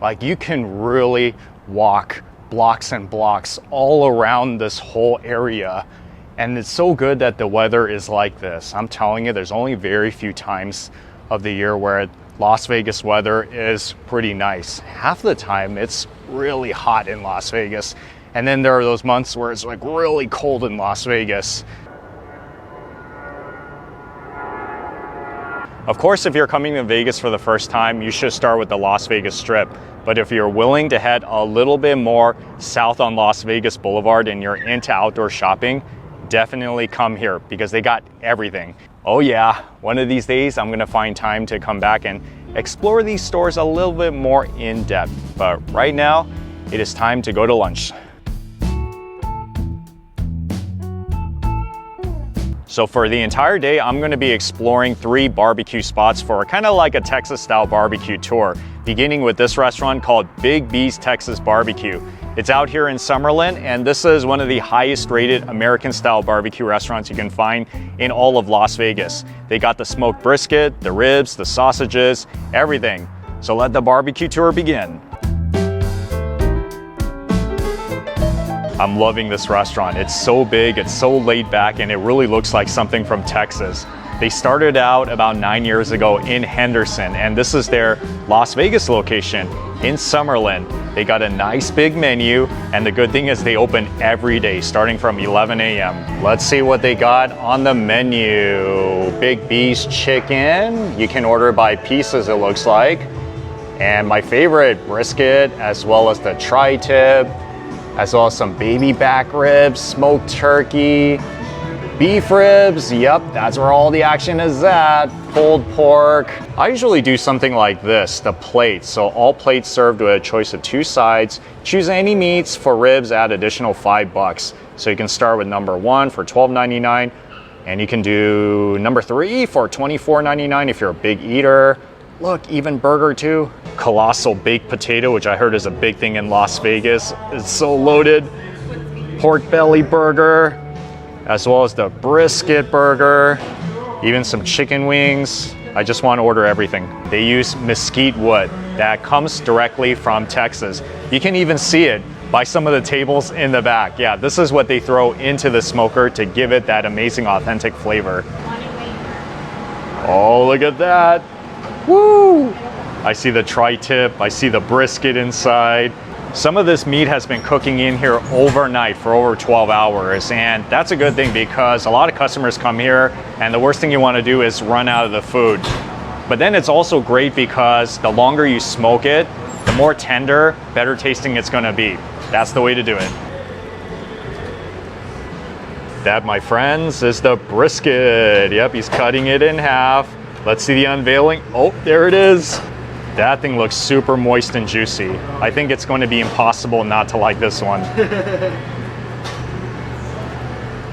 Like, you can really walk blocks and blocks all around this whole area. And it's so good that the weather is like this. I'm telling you, there's only very few times of the year where Las Vegas weather is pretty nice. Half the time it's really hot in Las Vegas. And then there are those months where it's like really cold in Las Vegas. Of course, if you're coming to Vegas for the first time, you should start with the Las Vegas Strip. But if you're willing to head a little bit more south on Las Vegas Boulevard and you're into outdoor shopping, definitely come here because they got everything. Oh yeah, one of these days I'm gonna find time to come back and explore these stores a little bit more in depth. But right now, it is time to go to lunch. So for the entire day, I'm gonna be exploring 3 barbecue spots for kind of like a Texas style barbecue tour, beginning with this restaurant called Big B's Texas BBQ. It's out here in Summerlin, and this is one of the highest rated American style barbecue restaurants you can find in all of Las Vegas. They got the smoked brisket, the ribs, the sausages, everything. So let the barbecue tour begin. I'm loving this restaurant. It's so big, it's so laid back, and it really looks like something from Texas. They started out about 9 years ago in Henderson, and this is their Las Vegas location in Summerlin. They got a nice big menu, and the good thing is they open every day starting from 11 a.m. Let's see what they got on the menu. Big B's chicken. You can order by pieces, it looks like. And my favorite, brisket, as well as the tri-tip, as well as some baby back ribs, smoked turkey, beef ribs. Yep, that's where all the action is at. Pulled pork. I usually do something like this, the plate. So all plates served with a choice of 2 sides. Choose any meats. For ribs, add additional $5. So you can start with number 1 for $12.99, and you can do number 3 for $24.99 if you're a big eater. Look, even burger too. Colossal baked potato, which I heard is a big thing in Las Vegas. It's so loaded. Pork belly burger, as well as the brisket burger, even some chicken wings. I just want to order everything. They use mesquite wood that comes directly from Texas. You can even see it by some of the tables in the back. Yeah, this is what they throw into the smoker to give it that amazing authentic flavor. Oh, look at that. Woo! I see the tri-tip, I see the brisket inside. Some of this meat has been cooking in here overnight for over 12 hours, and that's a good thing because a lot of customers come here and the worst thing you want to do is run out of the food. But then it's also great because the longer you smoke it, the more tender, better tasting it's going to be. That's the way to do it. That, my friends, is the brisket. Yep, he's cutting it in half. Let's see the unveiling. Oh, there it is. That thing looks super moist and juicy. I think it's going to be impossible not to like this one.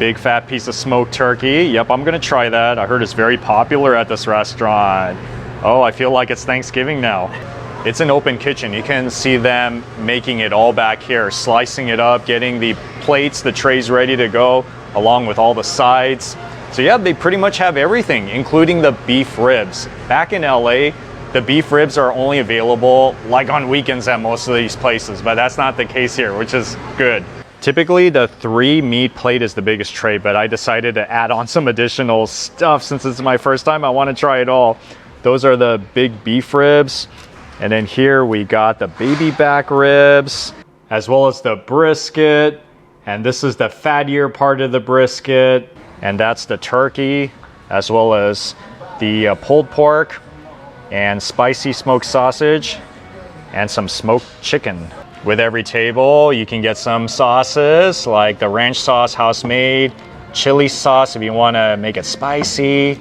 Big fat piece of smoked turkey. Yep, I'm gonna try that. I heard it's very popular at this restaurant. Oh, I feel like it's Thanksgiving now. It's an open kitchen. You can see them making it all back here, slicing it up, getting the plates, the trays ready to go, along with all the sides. So yeah, they pretty much have everything, including the beef ribs. Back in LA, the beef ribs are only available like on weekends at most of these places, but that's not the case here, which is good. Typically the 3 meat plate is the biggest tray, but I decided to add on some additional stuff since it's my first time. I want to try it all. Those are the big beef ribs. And then here we got the baby back ribs, as well as the brisket. And this is the fattier part of the brisket. And that's the turkey, as well as the pulled pork and spicy smoked sausage and some smoked chicken. With every table, you can get some sauces like the ranch sauce, house made, chili sauce if you want to make it spicy.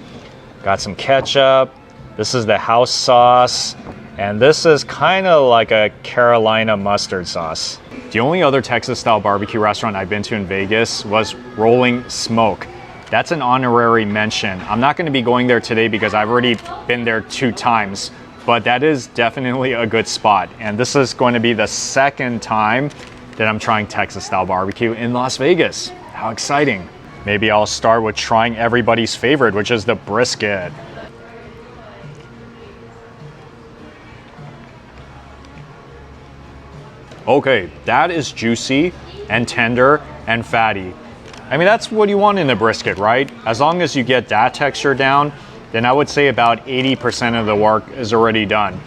Got some ketchup. This is the house sauce. And this is kind of like a Carolina mustard sauce. The only other Texas style barbecue restaurant I've been to in Vegas was Rolling Smoke. That's an honorary mention. I'm not going to be going there today because I've already been there 2 times, but that is definitely a good spot. And this is going to be the 2nd time that I'm trying Texas style barbecue in Las Vegas. How exciting. Maybe I'll start with trying everybody's favorite, which is the brisket. Okay, that is juicy and tender and fatty. I mean, that's what you want in a brisket, right? As long as you get that texture down, then I would say about 80% of the work is already done.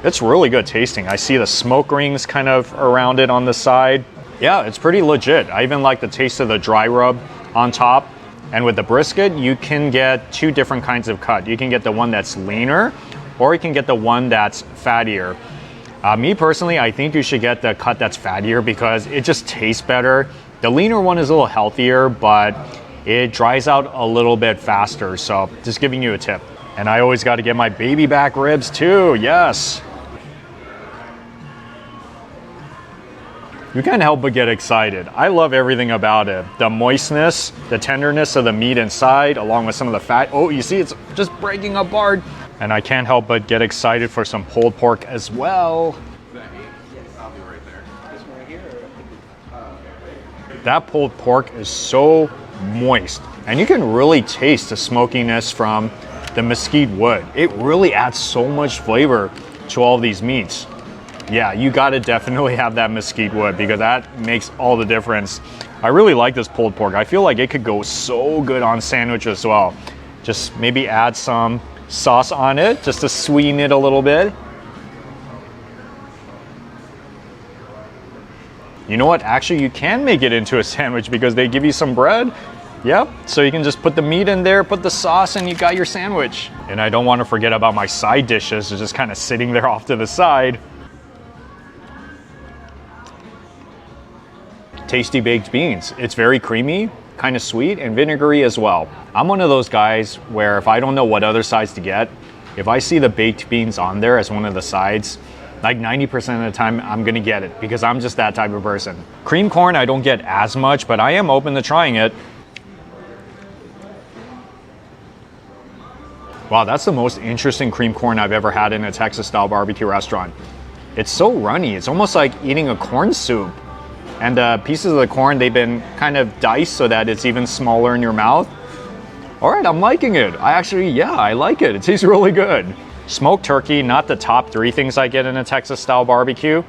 It's really good tasting. I see the smoke rings kind of around it on the side. Yeah, it's pretty legit. I even like the taste of the dry rub on top. And with the brisket, you can get 2 different kinds of cut. You can get the one that's leaner, or you can get the one that's fattier. Me personally, I think you should get the cut that's fattier because it just tastes better. The leaner one is a little healthier, but it dries out a little bit faster. So just giving you a tip. And I always got to get my baby back ribs too. Yes. You can't help but get excited. I love everything about it. The moistness, the tenderness of the meat inside, along with some of the fat. Oh, you see, it's just breaking apart. And I can't help but get excited for some pulled pork as well. I'll be right there. This one right here? That pulled pork is so moist. And you can really taste the smokiness from the mesquite wood. It really adds so much flavor to all these meats. Yeah, you gotta definitely have that mesquite wood because that makes all the difference. I really like this pulled pork. I feel like it could go so good on sandwich as well. Just maybe add some sauce on it just to sweeten it a little bit. You know what? Actually, you can make it into a sandwich because they give you some bread. Yep, so you can just put the meat in there, put the sauce, and you got your sandwich. And I don't want to forget about my side dishes. They're just kind of sitting there off to the side. Tasty baked beans. It's very creamy, kind of sweet, and vinegary as well. I'm one of those guys where if I don't know what other sides to get, if I see the baked beans on there as one of the sides, like 90% of the time I'm gonna get it because I'm just that type of person. Cream corn I don't get as much, but I am open to trying it. Wow, that's the most interesting cream corn I've ever had in a Texas style barbecue restaurant. It's so runny, it's almost like eating a corn soup. And the pieces of the corn, they've been kind of diced so that it's even smaller in your mouth. All right, I'm liking it. I like it. It tastes really good. Smoked turkey, not the top 3 things I get in a Texas style barbecue.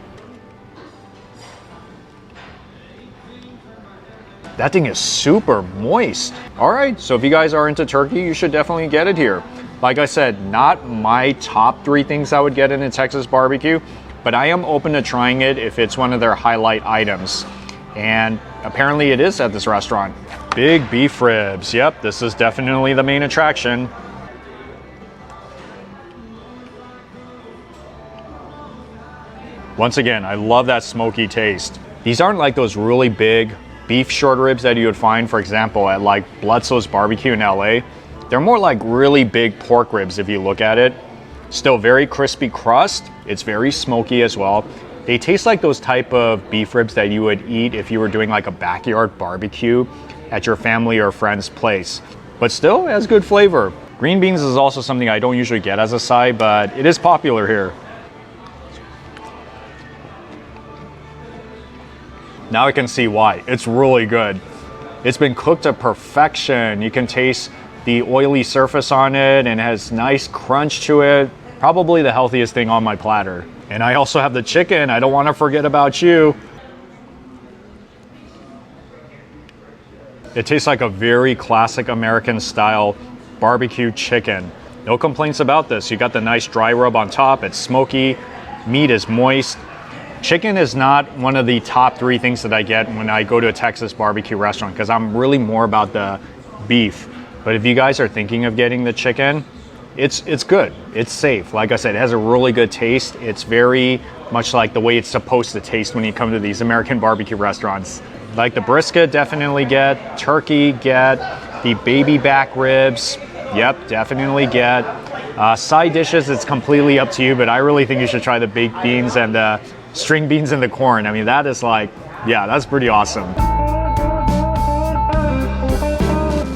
That thing is super moist. All right, so if you guys are into turkey, you should definitely get it here. Like I said, not my top 3 things I would get in a Texas barbecue, but I am open to trying it if it's one of their highlight items. And apparently it is at this restaurant. Big beef ribs. Yep, this is definitely the main attraction. Once again, I love that smoky taste. These aren't like those really big beef short ribs that you would find, for example, at like Bludso's Barbecue in LA. They're more like really big pork ribs if you look at it. Still very crispy crust. It's very smoky as well. They taste like those type of beef ribs that you would eat if you were doing like a backyard barbecue at your family or friend's place. But still, it has good flavor. Green beans is also something I don't usually get as a side, but it is popular here. Now I can see why. It's really good. It's been cooked to perfection. You can taste the oily surface on it and it has nice crunch to it. Probably the healthiest thing on my platter. And I also have the chicken. I don't want to forget about you. It tastes like a very classic American style barbecue chicken. No complaints about this. You got the nice dry rub on top. It's smoky. Meat is moist. Chicken is not one of the top 3 things that I get when I go to a Texas barbecue restaurant because I'm really more about the beef. But if you guys are thinking of getting the chicken, it's good. It's safe. Like I said, it has a really good taste. It's very much like the way it's supposed to taste when you come to these American barbecue restaurants. Like the brisket, definitely get. Turkey, get. The baby back ribs, yep, definitely get. Side dishes, it's completely up to you, but I really think you should try the baked beans and the string beans and the corn. I mean, that is like, yeah, that's pretty awesome.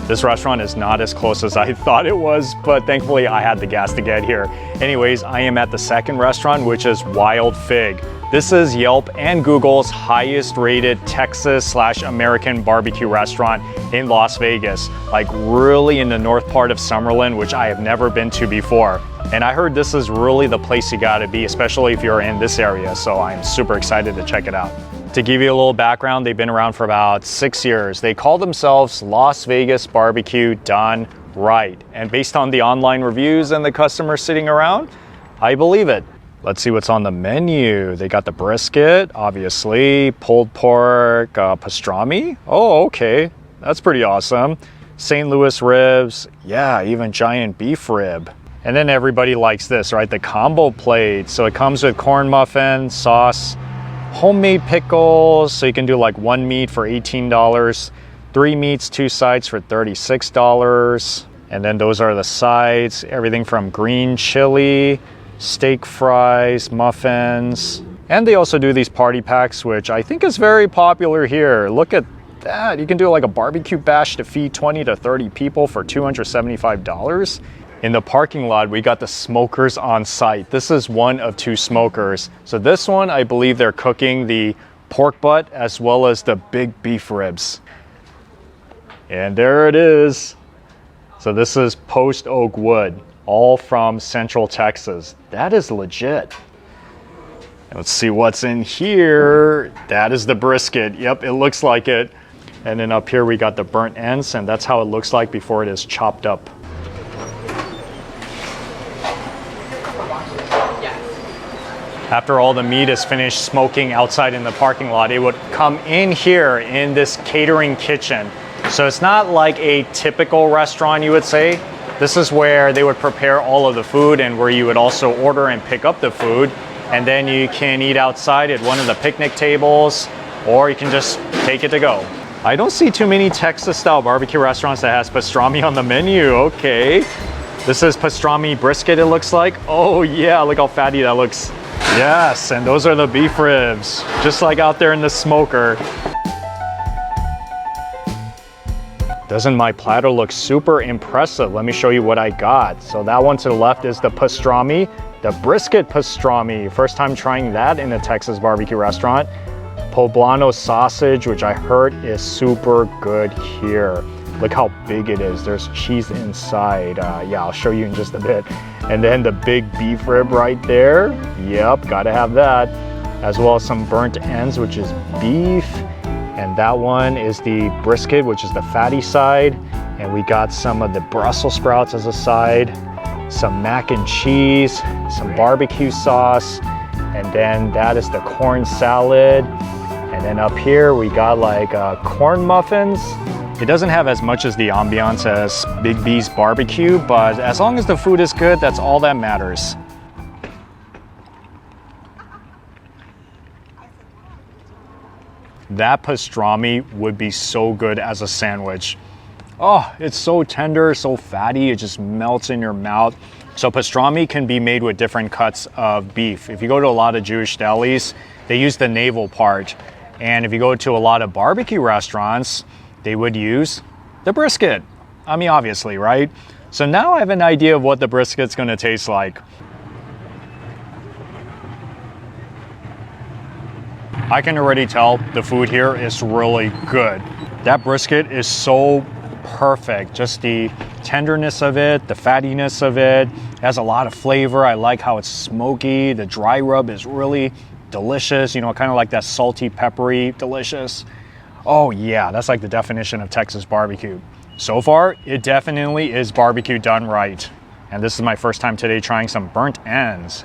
This restaurant is not as close as I thought it was, but thankfully I had the gas to get here. Anyways, I am at the second restaurant, which is Wild Fig. This is Yelp and Google's highest rated Texas/American barbecue restaurant in Las Vegas, like really in the north part of Summerlin, which I have never been to before. And I heard this is really the place you gotta be, especially if you're in this area, so I'm super excited to check it out. To give you a little background, they've been around for about 6 years. They call themselves Las Vegas Barbecue Done Right. And based on the online reviews and the customers sitting around, I believe it. Let's see what's on the menu. They got the brisket, obviously, pulled pork, pastrami. Oh, okay, that's pretty awesome. St. Louis ribs, yeah, even giant beef rib. And then everybody likes this, right? The combo plate. So it comes with corn muffin, sauce, homemade pickles, so you can do like 1 meat for $18, 3 meats, 2 sides for $36. And then those are the sides, everything from green chili, steak fries, muffins. And they also do these party packs, which I think is very popular here. Look at that. You can do like a barbecue bash to feed 20 to 30 people for $275. In the parking lot, we got the smokers on site. This is one of 2 smokers. So this one, I believe they're cooking the pork butt as well as the big beef ribs. And there it is. So this is post oak wood, all from Central Texas. That is legit. Let's see what's in here. That is the brisket. Yep, it looks like it. And then up here we got the burnt ends, and that's how it looks like before it is chopped up. After all the meat is finished smoking outside in the parking lot, it would come in here in this catering kitchen. So it's not like a typical restaurant, you would say. This is where they would prepare all of the food and where you would also order and pick up the food. And then you can eat outside at one of the picnic tables, or you can just take it to go. I don't see too many Texas-style barbecue restaurants that has pastrami on the menu. Okay. This is pastrami brisket, it looks like. Oh yeah, look how fatty that looks. Yes, and those are the beef ribs, just like out there in the smoker. Doesn't my platter look super impressive? Let me show you what I got. So that one to the left is the pastrami, the brisket pastrami. First time trying that in a Texas barbecue restaurant. Poblano sausage, which I heard is super good here. Look how big it is. There's cheese inside. Yeah, I'll show you in just a bit. And then the big beef rib right there. Yep, gotta have that. As well as some burnt ends, which is beef. And that one is the brisket, which is the fatty side. And we got some of the Brussels sprouts as a side, some mac and cheese, some barbecue sauce, and then that is the corn salad. And then up here we got like corn muffins. It doesn't have as much as the ambiance as Big B's barbecue, but as long as the food is good, that's all that matters. That pastrami would be so good as a sandwich. Oh, it's so tender, so fatty, it just melts in your mouth. So pastrami can be made with different cuts of beef. If you go to a lot of Jewish delis, they use the navel part. And if you go to a lot of barbecue restaurants, they would use the brisket. I mean, obviously, right? So now I have an idea of what the brisket's gonna taste like. I can already tell the food here is really good. That brisket is so perfect. Just the tenderness of it, the fattiness of it, has a lot of flavor. I like how it's smoky. The dry rub is really delicious. You know, kind of like that salty, peppery, delicious. Oh yeah, that's like the definition of Texas barbecue. So far, it definitely is barbecue done right. And this is my first time today trying some burnt ends.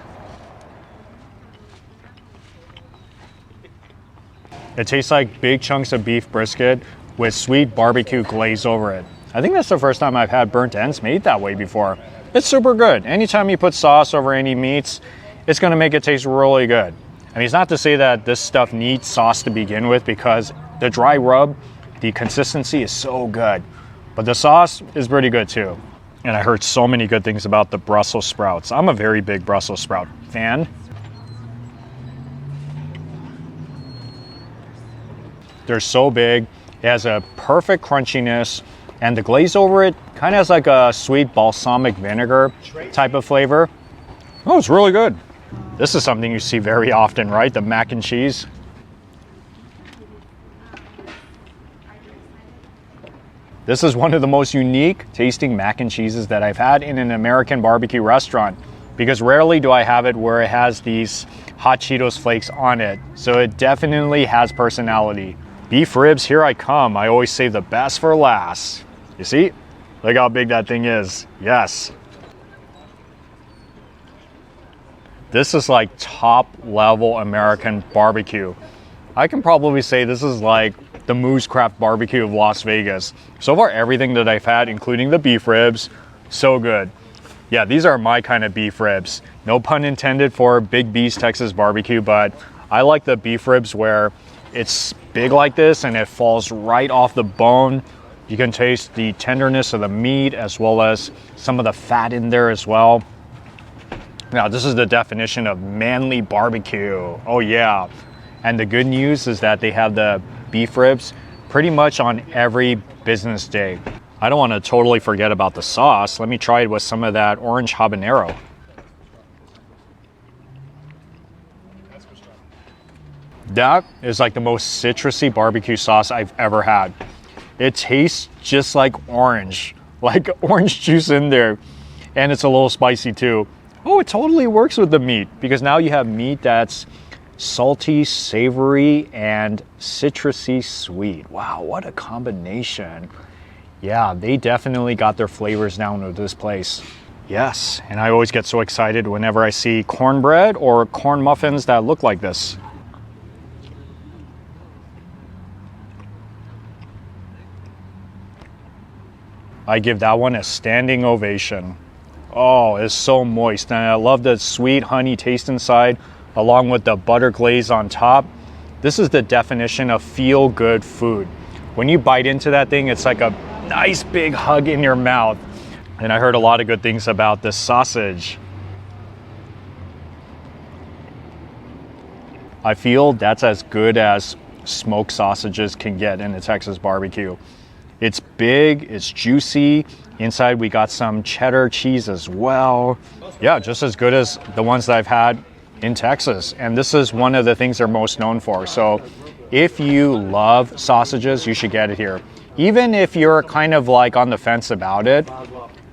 It tastes like big chunks of beef brisket with sweet barbecue glaze over it. I think that's the first time I've had burnt ends made that way before. It's super good. Anytime you put sauce over any meats, it's gonna make it taste really good. I mean, it's not to say that this stuff needs sauce to begin with, because the dry rub, the consistency is so good. But the sauce is pretty good too. And I heard so many good things about the Brussels sprouts. I'm a very big Brussels sprout fan. They're so big. It has a perfect crunchiness, and the glaze over it kind of has like a sweet balsamic vinegar type of flavor. Oh, it's really good. This is something you see very often, right? The mac and cheese. This is one of the most unique tasting mac and cheeses that I've had in an American barbecue restaurant, because rarely do I have it where it has these hot Cheetos flakes on it. So it definitely has personality. Beef ribs, here I come. I always save the best for last. You see? Look how big that thing is. Yes. This is like top level American barbecue. I can probably say this is like the Moose Craft barbecue of Las Vegas. So far, everything that I've had, including the beef ribs, so good. Yeah, these are my kind of beef ribs. No pun intended for Big B's Texas barbecue, but I like the beef ribs where it's big like this and it falls right off the bone. You can taste the tenderness of the meat as well as some of the fat in there as well. Now, this is the definition of manly barbecue. Oh yeah. And the good news is that they have the beef ribs pretty much on every business day. I don't want to totally forget about the sauce. Let me try it with some of that orange habanero. That is like the most citrusy barbecue sauce I've ever had. It tastes just like orange juice in there. And it's a little spicy too. Oh, it totally works with the meat, because now you have meat that's salty, savory, and citrusy sweet. Wow, what a combination. Yeah, they definitely got their flavors down with this place. Yes, and I always get so excited whenever I see cornbread or corn muffins that look like this. I give that one a standing ovation. Oh, it's so moist, and I love the sweet honey taste inside, along with the butter glaze on top. This is the definition of feel-good food. When you bite into that thing, it's like a nice big hug in your mouth. And I heard a lot of good things about this sausage. I feel that's as good as smoked sausages can get in a Texas barbecue. It's big, it's juicy. Inside we got some cheddar cheese as well. Yeah, just as good as the ones that I've had in Texas. And this is one of the things they're most known for. So if you love sausages, you should get it here. Even if you're kind of like on the fence about it,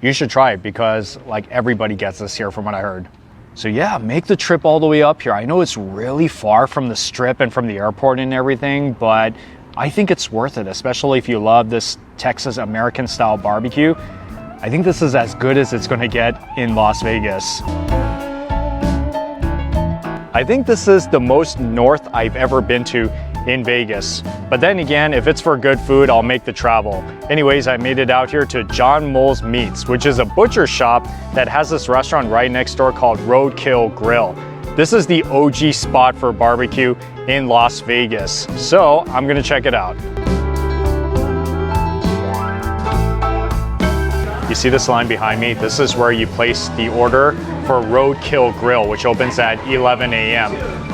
you should try it, because like everybody gets this here from what I heard. So yeah, make the trip all the way up here. I know it's really far from the strip and from the airport and everything, but I think it's worth it, especially if you love this Texas American style barbecue. I think this is as good as it's gonna get in Las Vegas. I think this is the most north I've ever been to in Vegas. But then again, if it's for good food, I'll make the travel. Anyways, I made it out here to John Mull's Meats, which is a butcher shop that has this restaurant right next door called Roadkill Grill. This is the OG spot for barbecue in Las Vegas. So I'm gonna check it out. You see this line behind me? This is where you place the order for Roadkill Grill, which opens at 11 a.m.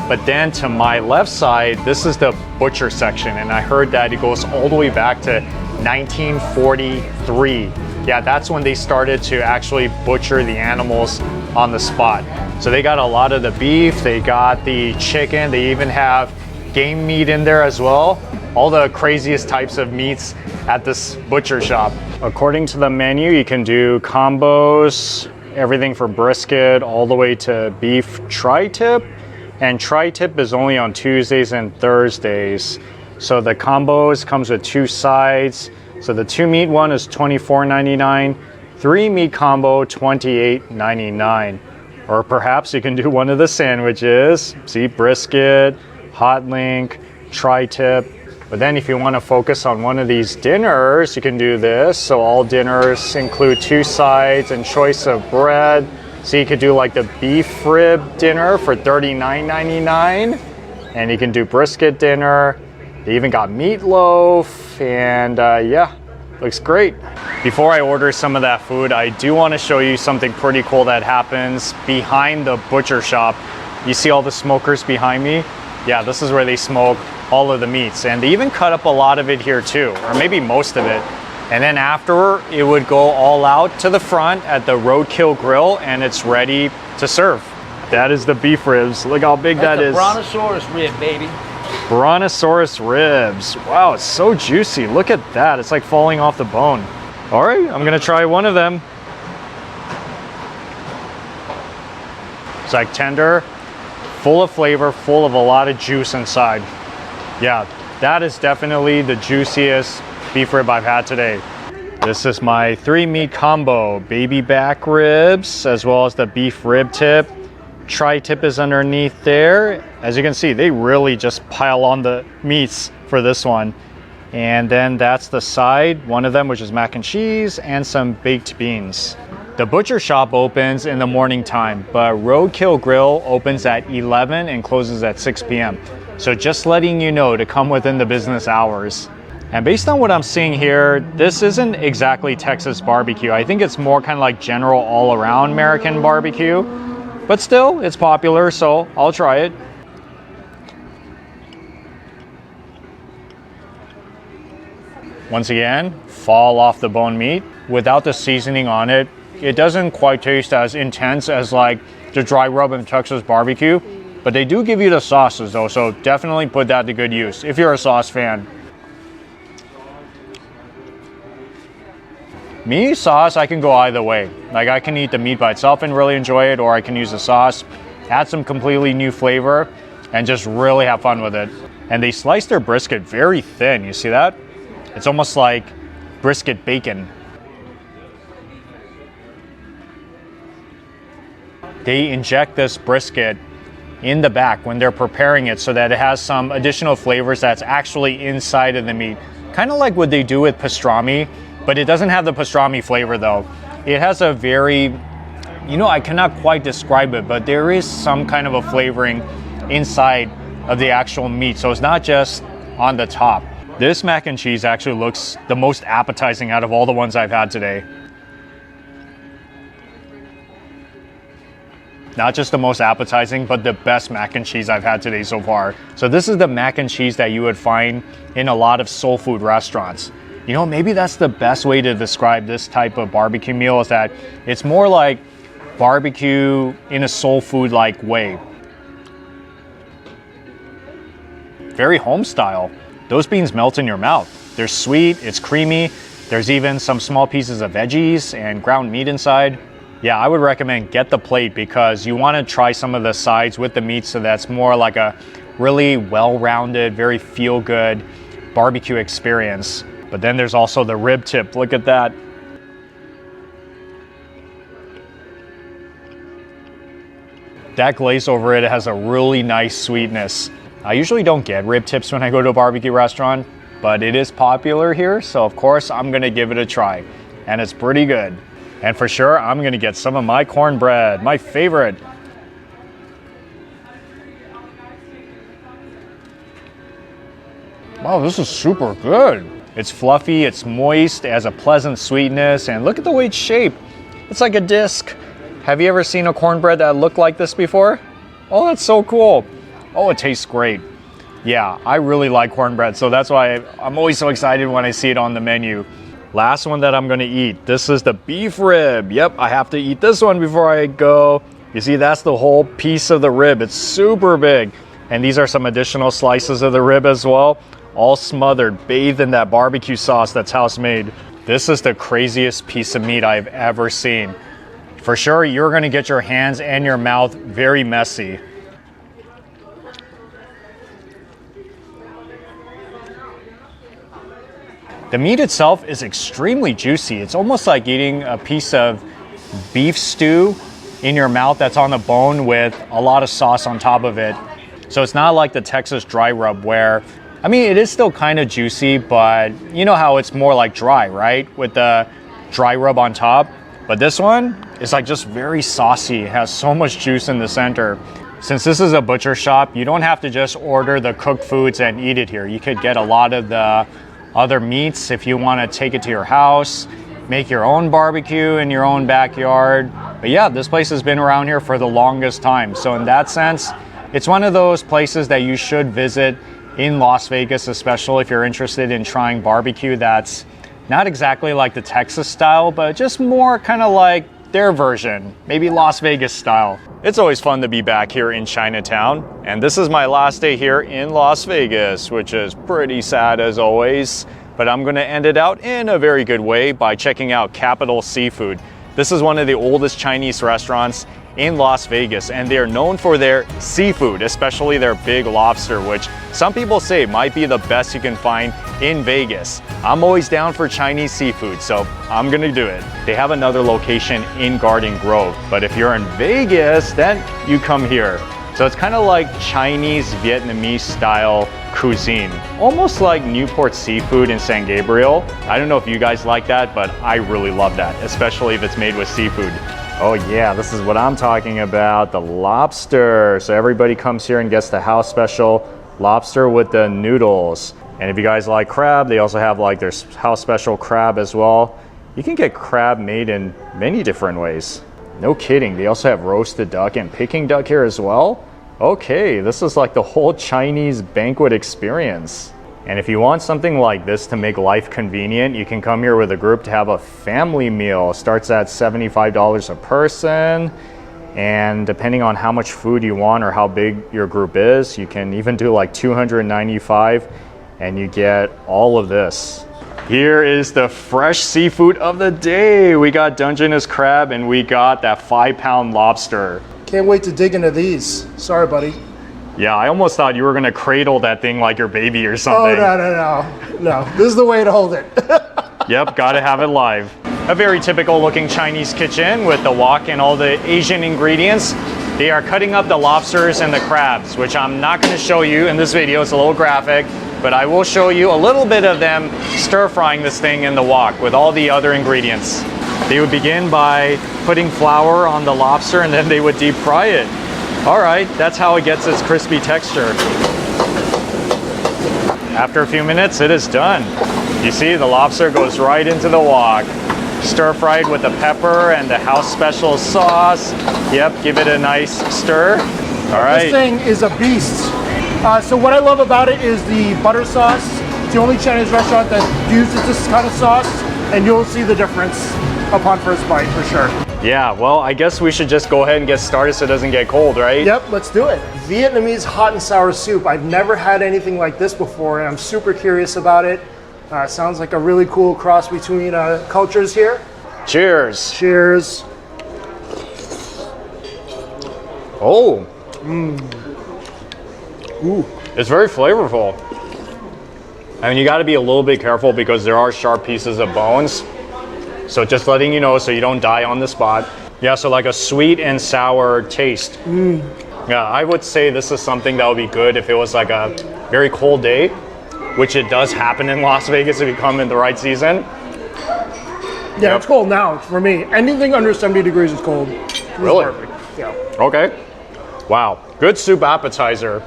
But then to my left side, this is the butcher section, and I heard that it goes all the way back to 1943. Yeah, that's when they started to actually butcher the animals on the spot. So they got a lot of the beef, they got the chicken, they even have game meat in there as well. All the craziest types of meats at this butcher shop. According to the menu, you can do combos, everything from brisket all the way to beef tri-tip. And tri-tip is only on Tuesdays and Thursdays. So the combos comes with 2 sides. So the 2 meat one is $24.99, 3 meat combo $28.99. Or perhaps you can do one of the sandwiches. See, brisket, hot link, tri-tip. But then if you want to focus on one of these dinners, you can do this. So all dinners include 2 sides and choice of bread. So you could do like the beef rib dinner for $39.99. And you can do brisket dinner. They even got meatloaf, and yeah, looks great. Before I order some of that food, I do want to show you something pretty cool that happens behind the butcher shop. You see all the smokers behind me? Yeah, this is where they smoke all of the meats, and they even cut up a lot of it here too, or maybe most of it. And then after, it would go all out to the front at the Roadkill Grill, and it's ready to serve. That is the beef ribs. Look how big that is. Brontosaurus rib, baby. Brontosaurus ribs. Wow, it's so juicy. Look at that. It's like falling off the bone. All right, I'm gonna try one of them. It's like tender, full of flavor, full of a lot of juice inside. Yeah, that is definitely the juiciest beef rib I've had today. This is my 3 meat combo, baby back ribs, as well as the beef rib tip. Tri-tip is underneath there. As you can see, they really just pile on the meats for this one. And then that's the side, one of them, which is mac and cheese and some baked beans. The butcher shop opens in the morning time, but Roadkill Grill opens at 11 and closes at 6 p.m. So just letting you know to come within the business hours. And based on what I'm seeing here, this isn't exactly Texas barbecue. I think it's more kind of like general all-around American barbecue. But still, it's popular, so I'll try it. Once again, fall off the bone meat. Without the seasoning on it, it doesn't quite taste as intense as like the dry rub in Texas barbecue. But they do give you the sauces though, so definitely put that to good use if you're a sauce fan. Me, sauce, I can go either way. Like I can eat the meat by itself and really enjoy it, or I can use the sauce, add some completely new flavor, and just really have fun with it. And they slice their brisket very thin, you see that? It's almost like brisket bacon. They inject this brisket in the back when they're preparing it so that it has some additional flavors that's actually inside of the meat. Kind of like what they do with pastrami. But it doesn't have the pastrami flavor though. It has a very, I cannot quite describe it, but there is some kind of a flavoring inside of the actual meat. So it's not just on the top. This mac and cheese actually looks the most appetizing out of all the ones I've had today. Not just the most appetizing, but the best mac and cheese I've had today so far. So this is the mac and cheese that you would find in a lot of soul food restaurants. Maybe that's the best way to describe this type of barbecue meal, is that it's more like barbecue in a soul food like way. Very home style. Those beans melt in your mouth. They're sweet, it's creamy. There's even some small pieces of veggies and ground meat inside. Yeah, I would recommend get the plate because you want to try some of the sides with the meat, so that's more like a really well-rounded, very feel-good barbecue experience. But then there's also the rib tip. Look at that. That glaze over it has a really nice sweetness. I usually don't get rib tips when I go to a barbecue restaurant, but it is popular here, so of course I'm gonna give it a try. And it's pretty good. And for sure, I'm gonna get some of my cornbread, my favorite. Wow, this is super good. It's fluffy, it's moist, it has a pleasant sweetness, and look at the way it's shaped. It's like a disc. Have you ever seen a cornbread that looked like this before? Oh, that's so cool. Oh, it tastes great. Yeah, I really like cornbread, so that's why I'm always so excited when I see it on the menu. Last one that I'm gonna eat. This is the beef rib. Yep, I have to eat this one before I go. You see, that's the whole piece of the rib. It's super big. And these are some additional slices of the rib as well, all smothered, bathed in that barbecue sauce that's house made. This is the craziest piece of meat I've ever seen. For sure, you're gonna get your hands and your mouth very messy. The meat itself is extremely juicy. It's almost like eating a piece of beef stew in your mouth that's on the bone with a lot of sauce on top of it. So it's not like the Texas dry rub where, I mean, it is still kind of juicy, but you know how it's more like dry, right? With the dry rub on top. But this one is like just very saucy. It has so much juice in the center. Since this is a butcher shop, you don't have to just order the cooked foods and eat it here. You could get a lot of the other meats if you want to take it to your house, make your own barbecue in your own backyard. But yeah, this place has been around here for the longest time. So in that sense, it's one of those places that you should visit in Las Vegas, especially if you're interested in trying barbecue that's not exactly like the Texas style, but just more kind of like their version, maybe Las Vegas style. It's always fun to be back here in Chinatown, and this is my last day here in Las Vegas, which is pretty sad as always, but I'm gonna end it out in a very good way by checking out Capital Seafood. This is one of the oldest Chinese restaurants in Las Vegas, and they're known for their seafood, especially their big lobster, which some people say might be the best you can find in Vegas. I'm always down for Chinese seafood, so I'm gonna do it. They have another location in Garden Grove, but if you're in Vegas, then you come here. So it's kind of like Chinese Vietnamese style cuisine, almost like Newport seafood in San Gabriel. I don't know if you guys like that, but I really love that, especially if it's made with seafood. Oh yeah, this is what I'm talking about, the lobster. So everybody comes here and gets the house special lobster with the noodles. And if you guys like crab, they also have like their house special crab as well. You can get crab made in many different ways. No kidding, they also have roasted duck and Peking duck here as well. Okay, this is like the whole Chinese banquet experience. And if you want something like this to make life convenient, you can come here with a group to have a family meal. It starts at $75 a person. And depending on how much food you want or how big your group is, you can even do like $295 and you get all of this. Here is the fresh seafood of the day. We got Dungeness crab and we got that 5-pound lobster. Can't wait to dig into these. Sorry, buddy. Yeah, I almost thought you were gonna cradle that thing like your baby or something. Oh, no. This is the way to hold it. Yep, gotta have it live. A very typical looking Chinese kitchen with the wok and all the Asian ingredients. They are cutting up the lobsters and the crabs, which I'm not gonna show you in this video, it's a little graphic, but I will show you a little bit of them stir frying this thing in the wok with all the other ingredients. They would begin by putting flour on the lobster and then they would deep fry it. All right, that's how it gets its crispy texture. After a few minutes, it is done. You see, the lobster goes right into the wok. Stir fried with the pepper and the house special sauce. Yep, give it a nice stir. All right. This thing is a beast. So what I love about it is the butter sauce. It's the only Chinese restaurant that uses this kind of sauce, and you'll see the difference upon first bite for sure. Yeah, well, I guess we should just go ahead and get started so it doesn't get cold, right? Yep, let's do it. Vietnamese hot and sour soup. I've never had anything like this before, and I'm super curious about it. Sounds like a really cool cross between cultures here. Cheers. Cheers. Oh. Ooh. It's very flavorful. I mean, you got to be a little bit careful because there are sharp pieces of bones. So just letting you know so you don't die on the spot. Yeah, so like a sweet and sour taste. Yeah, I would say this is something that would be good if it was like a very cold day, which it does happen in Las Vegas if you come in the right season. Yeah, yep. It's cold now for me. Anything under 70 degrees is cold. Really? Perfect. Yeah. Okay. Wow. Good soup appetizer.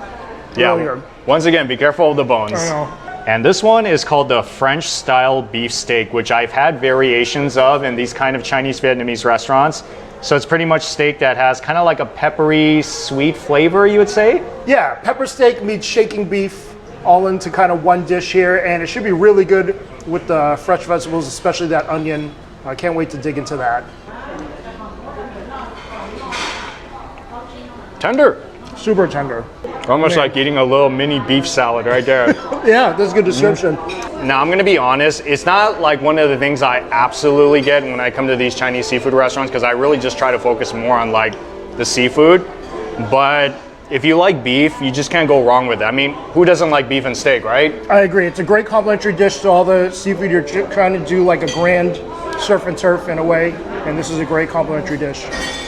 Yeah. Really. Once again, be careful of the bones. I know. And this one is called the French style beef steak, which I've had variations of in these kind of Chinese Vietnamese restaurants. So it's pretty much steak that has kind of like a peppery, sweet flavor, you would say? Yeah, pepper steak meets shaking beef all into kind of one dish here, and it should be really good with the fresh vegetables, especially that onion. I can't wait to dig into that. Tender. Super tender. Almost like eating a little mini beef salad right there. Yeah, that's a good description. Now, I'm gonna be honest, it's not like one of the things I absolutely get when I come to these Chinese seafood restaurants, because I really just try to focus more on like the seafood. But if you like beef, you just can't go wrong with it. I mean, who doesn't like beef and steak, right? I agree. It's a great complimentary dish to all the seafood. You're trying to do like a grand surf and turf in a way, and this is a great complimentary dish.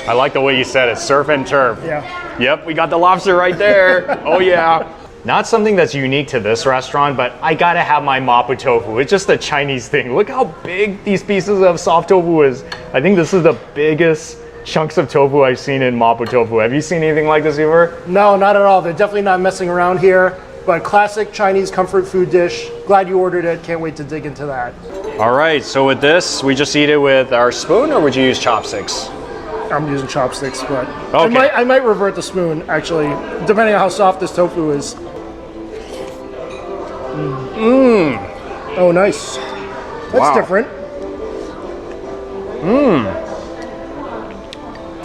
I like the way you said it, surf and turf. Yeah. Yep, we got the lobster right there. Oh yeah. Not something that's unique to this restaurant, but I gotta have my mapo tofu. It's just a Chinese thing. Look how big these pieces of soft tofu is. I think this is the biggest chunks of tofu I've seen in mapo tofu. Have you seen anything like this before? No, not at all. They're definitely not messing around here, but classic Chinese comfort food dish. Glad you ordered it. Can't wait to dig into that. All right, so with this, we just eat it with our spoon, or would you use chopsticks? I'm using chopsticks, but Okay. I might revert to spoon, actually, depending on how soft this tofu is. Oh, nice. That's Wow. different.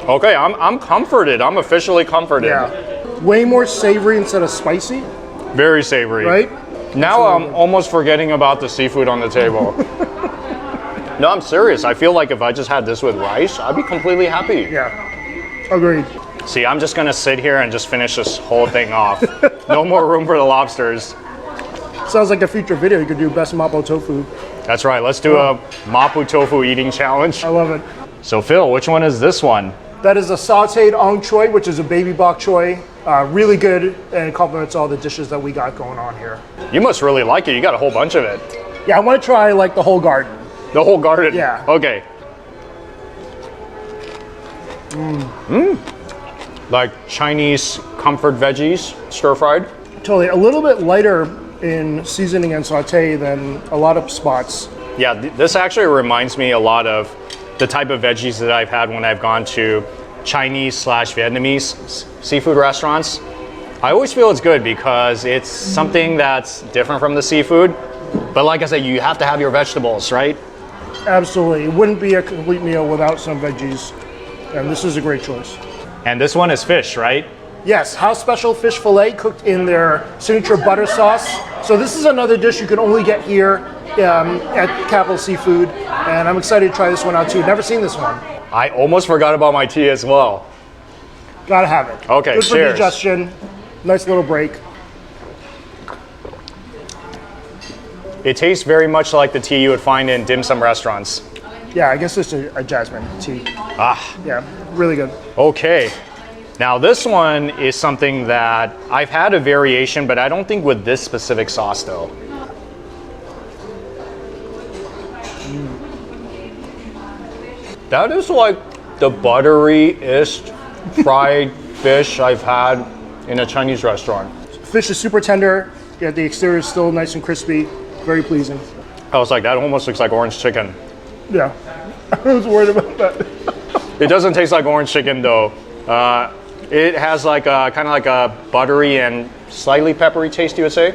Okay, I'm comforted. I'm officially comforted. Yeah. Way more savory instead of spicy, Very savory. right? Now I'm almost forgetting about the seafood on the table. No, I'm serious. I feel like if I just had this with rice, I'd be completely happy. Yeah. Agreed. See, I'm just gonna sit here and just finish this whole thing off. No more room for the lobsters. Sounds like a future video. You could do best mapo tofu. That's right, let's do a mapo tofu eating challenge. I love it. So Phil, which one is this one? That is a sauteed ong choy, which is a baby bok choy. Really good and complements all the dishes that we got going on here. You must really like it. You got a whole bunch of it. Yeah, I want to try like the whole garden. The whole garden? Yeah. Okay. Like Chinese comfort veggies, stir-fried. Totally. A little bit lighter in seasoning and saute than a lot of spots. Yeah, this actually reminds me a lot of the type of veggies that I've had when I've gone to Chinese/Vietnamese seafood restaurants. I always feel it's good because it's something that's different from the seafood. But like I said, you have to have your vegetables, right? Absolutely. It wouldn't be a complete meal without some veggies. And this is a great choice. And this one is fish, right? Yes, house special fish fillet cooked in their signature butter sauce. So this is another dish you can only get here at Capital Seafood. And I'm excited to try this one out too. Never seen this one. I almost forgot about my tea as well. Gotta have it. Okay, good for cheers. digestion. Nice little break. It tastes very much like the tea you would find in dim sum restaurants. Yeah, I guess it's a jasmine tea. Ah, Yeah, really good. okay. Now this one is something that I've had a variation, but I don't think with this specific sauce though. That is like the butteryest fried fish I've had in a Chinese restaurant. Fish is super tender, yet the exterior is still nice and crispy. Very pleasing. I was like, that almost looks like orange chicken. Yeah, I was worried about that. It doesn't taste like orange chicken though. It has like a kind of like a buttery and slightly peppery taste, you would say?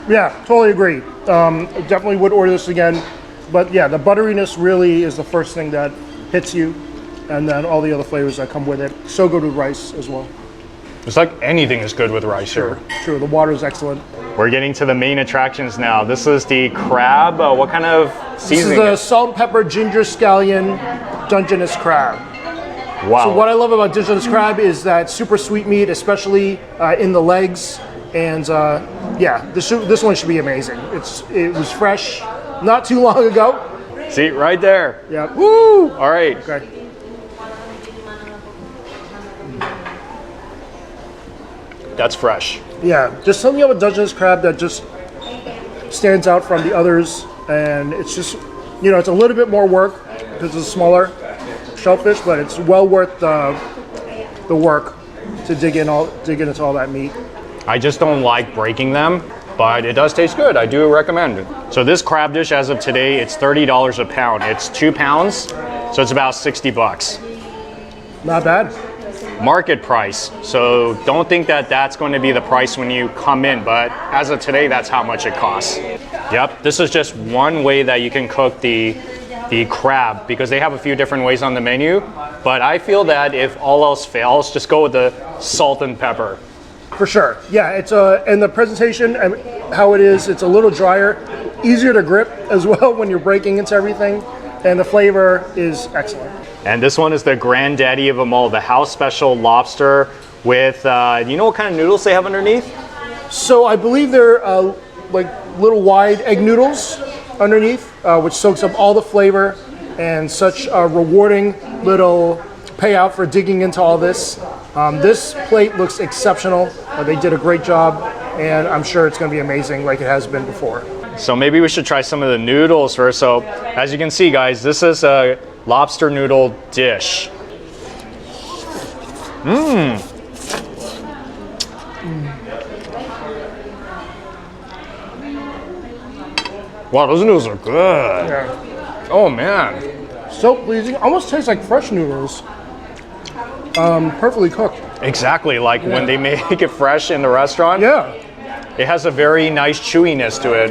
Yeah, totally agree. Definitely would order this again. But yeah, the butteriness really is the first thing that hits you, and then all the other flavors that come with it. So good with rice as well. It's like anything is good with rice here. True, the water is excellent. We're getting to the main attractions now. This is the crab. What kind of This is seasoning? the salt and pepper ginger scallion Dungeness crab. Wow. So what I love about Dungeness crab is that super sweet meat, especially in the legs. And yeah, this one should be amazing. It was fresh not too long ago. See, right there. Yeah. Woo! All right. Okay. That's fresh. Yeah, just something about Dungeness crab that just stands out from the others, and it's just, you know, it's a little bit more work because it's a smaller shellfish, but it's well worth the work to dig into all that meat. I just don't like breaking them, but it does taste good. I do recommend it. So this crab dish, as of today, it's $30 a pound. It's 2 pounds, so it's about 60 bucks. Not bad. Market price. So don't think that that's going to be the price when you come in, but as of today, that's how much it costs. Yep, this is just one way that you can cook the crab, because they have a few different ways on the menu, but I feel that if all else fails, just go with the salt and pepper. For sure. Yeah, it's and the presentation and how it is, it's a little drier, easier to grip as well when you're breaking into everything, and the flavor is excellent. And this one is the granddaddy of them all, the house special lobster with, you know what kind of noodles they have underneath? So I believe they're like little wide egg noodles underneath, which soaks up all the flavor, and such a rewarding little payout for digging into all this. This plate looks exceptional. They did a great job, and I'm sure it's going to be amazing like it has been before. So maybe we should try some of the noodles first. So as you can see, guys, this is a lobster noodle dish. Wow, those noodles are good. Yeah. Oh man. So pleasing. Almost tastes like fresh noodles. Perfectly cooked. Exactly, like when they make it fresh in the restaurant. Yeah. It has a very nice chewiness to it.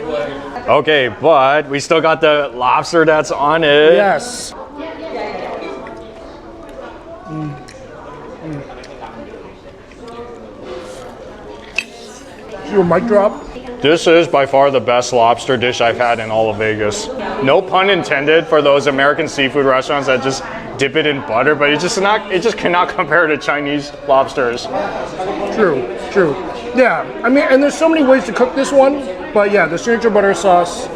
Okay, but we still got the lobster that's on it. Yes. Do a mic drop. This is by far the best lobster dish I've had in all of Vegas. No pun intended for those American seafood restaurants that just dip it in butter, but it just cannot compare to Chinese lobsters. True. Yeah, I mean, and there's so many ways to cook this one, but yeah, the signature butter sauce,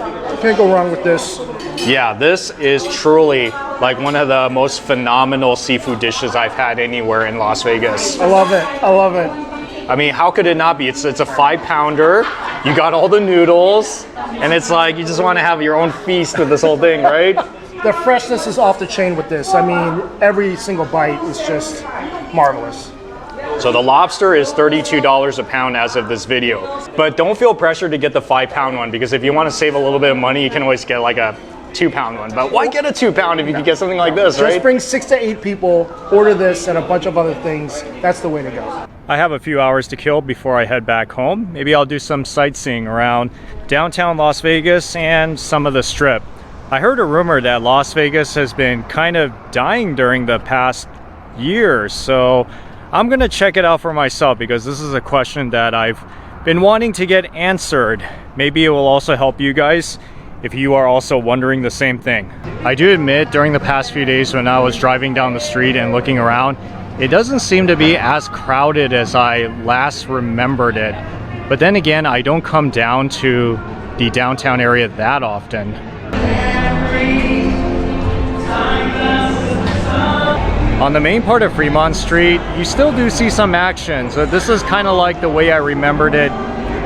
can't go wrong with this. Yeah, this is truly like one of the most phenomenal seafood dishes I've had anywhere in Las Vegas. I love it. I mean, how could it not be? It's a 5-pounder. You got all the noodles, and it's like you just want to have your own feast with this whole thing, right? The freshness is off the chain with this. I mean, every single bite is just marvelous. So the lobster is $32 a pound as of this video. But don't feel pressured to get the 5-pound one, because if you want to save a little bit of money, you can always get like a 2-pound one. But why get a 2-pound if you can get something like this, right? Just bring 6 to 8 people, order this and a bunch of other things. That's the way to go. I have a few hours to kill before I head back home. Maybe I'll do some sightseeing around downtown Las Vegas and some of the Strip. I heard a rumor that Las Vegas has been kind of dying during the past year, so I'm gonna check it out for myself, because this is a question that I've been wanting to get answered. Maybe it will also help you guys if you are also wondering the same thing. I do admit, during the past few days when I was driving down the street and looking around, it doesn't seem to be as crowded as I last remembered it. But then again, I don't come down to the downtown area that often. On the main part of Fremont Street, you still do see some action. So this is kind of like the way I remembered it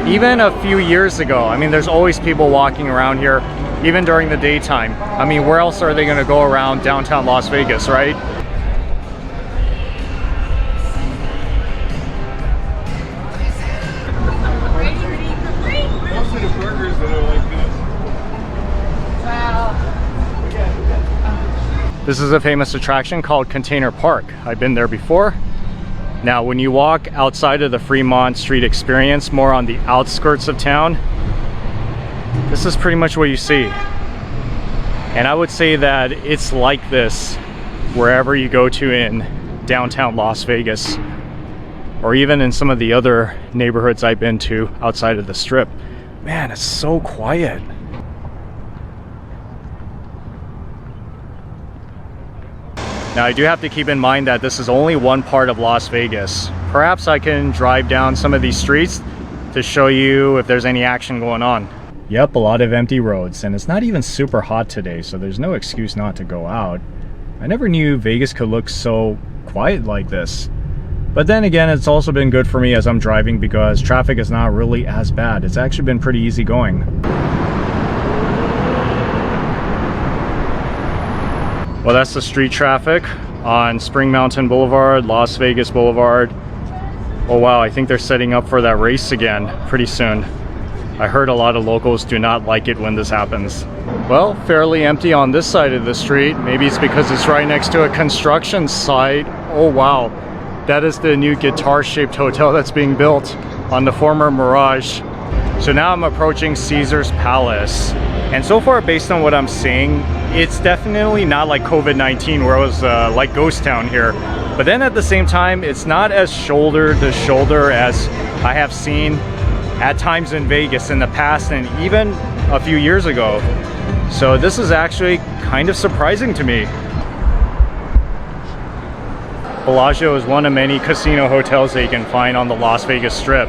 even a few years ago. I mean, there's always people walking around here, even during the daytime. I mean, where else are they going to go around downtown Las Vegas, right? This is a famous attraction called Container Park. I've been there before. Now, when you walk outside of the Fremont Street experience, more on the outskirts of town, this is pretty much what you see. And I would say that it's like this wherever you go to in downtown Las Vegas, or even in some of the other neighborhoods I've been to outside of the Strip. Man, it's so quiet. Now, I do have to keep in mind that this is only one part of Las Vegas. Perhaps I can drive down some of these streets to show you if there's any action going on. Yep, a lot of empty roads, and it's not even super hot today, so there's no excuse not to go out. I never knew Vegas could look so quiet like this. But then again, it's also been good for me as I'm driving, because traffic is not really as bad. It's actually been pretty easy going. Well, that's the street traffic on Spring Mountain Boulevard, Las Vegas Boulevard. Oh wow, I think they're setting up for that race again pretty soon. I heard a lot of locals do not like it when this happens. Well, fairly empty on this side of the street. Maybe it's because it's right next to a construction site. Oh wow, that is the new guitar-shaped hotel that's being built on the former Mirage. So now I'm approaching Caesar's Palace. And so far, based on what I'm seeing, it's definitely not like COVID-19 where it was like ghost town here. But then at the same time, it's not as shoulder to shoulder as I have seen at times in Vegas in the past and even a few years ago. So this is actually kind of surprising to me. Bellagio is one of many casino hotels that you can find on the Las Vegas Strip.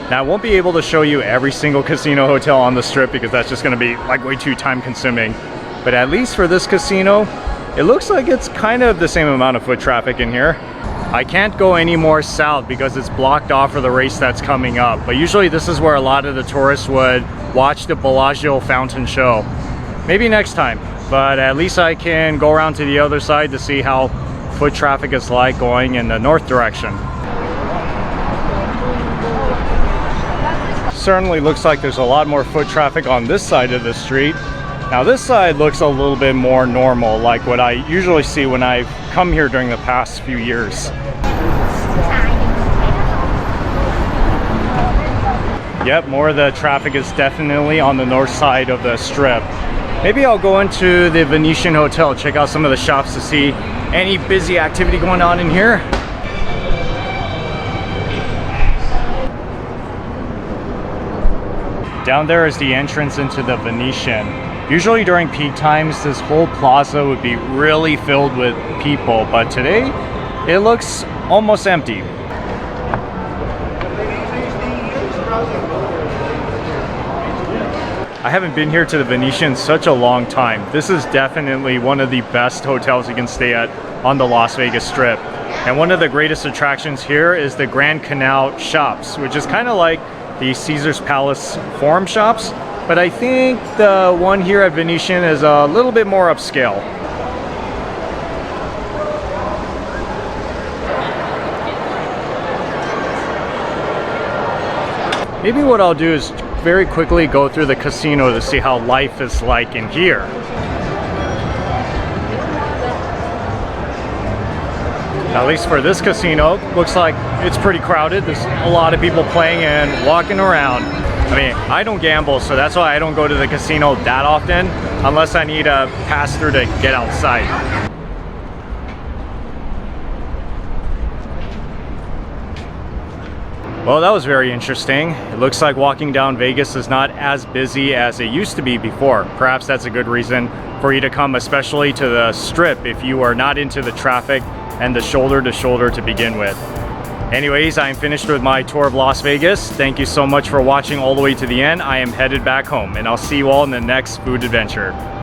Now I won't be able to show you every single casino hotel on the Strip because that's just going to be like way too time consuming. But at least for this casino, it looks like it's kind of the same amount of foot traffic in here. I can't go any more south because it's blocked off for the race that's coming up. But usually this is where a lot of the tourists would watch the Bellagio fountain show. Maybe next time, but at least I can go around to the other side to see how foot traffic is like going in the north direction. Certainly looks like there's a lot more foot traffic on this side of the street. Now this side looks a little bit more normal, like what I usually see when I've come here during the past few years. Yep, more of the traffic is definitely on the north side of the Strip. Maybe I'll go into the Venetian Hotel, check out some of the shops to see any busy activity going on in here. Down there is the entrance into the Venetian. Usually during peak times, this whole plaza would be really filled with people, but today it looks almost empty. I haven't been here to the Venetian in such a long time. This is definitely one of the best hotels you can stay at on the Las Vegas Strip. And one of the greatest attractions here is the Grand Canal shops, which is kind of like the Caesar's Palace Forum shops. But I think the one here at Venetian is a little bit more upscale. Maybe what I'll do is very quickly go through the casino to see how life is like in here. At least for this casino, looks like it's pretty crowded. There's a lot of people playing and walking around. I mean, I don't gamble, so that's why I don't go to the casino that often, unless I need a pass through to get outside. Well, that was very interesting. It looks like walking down Vegas is not as busy as it used to be before. Perhaps that's a good reason for you to come, especially to the Strip, if you are not into the traffic and the shoulder to shoulder to begin with. Anyways, I am finished with my tour of Las Vegas. Thank you so much for watching all the way to the end. I am headed back home, and I'll see you all in the next food adventure.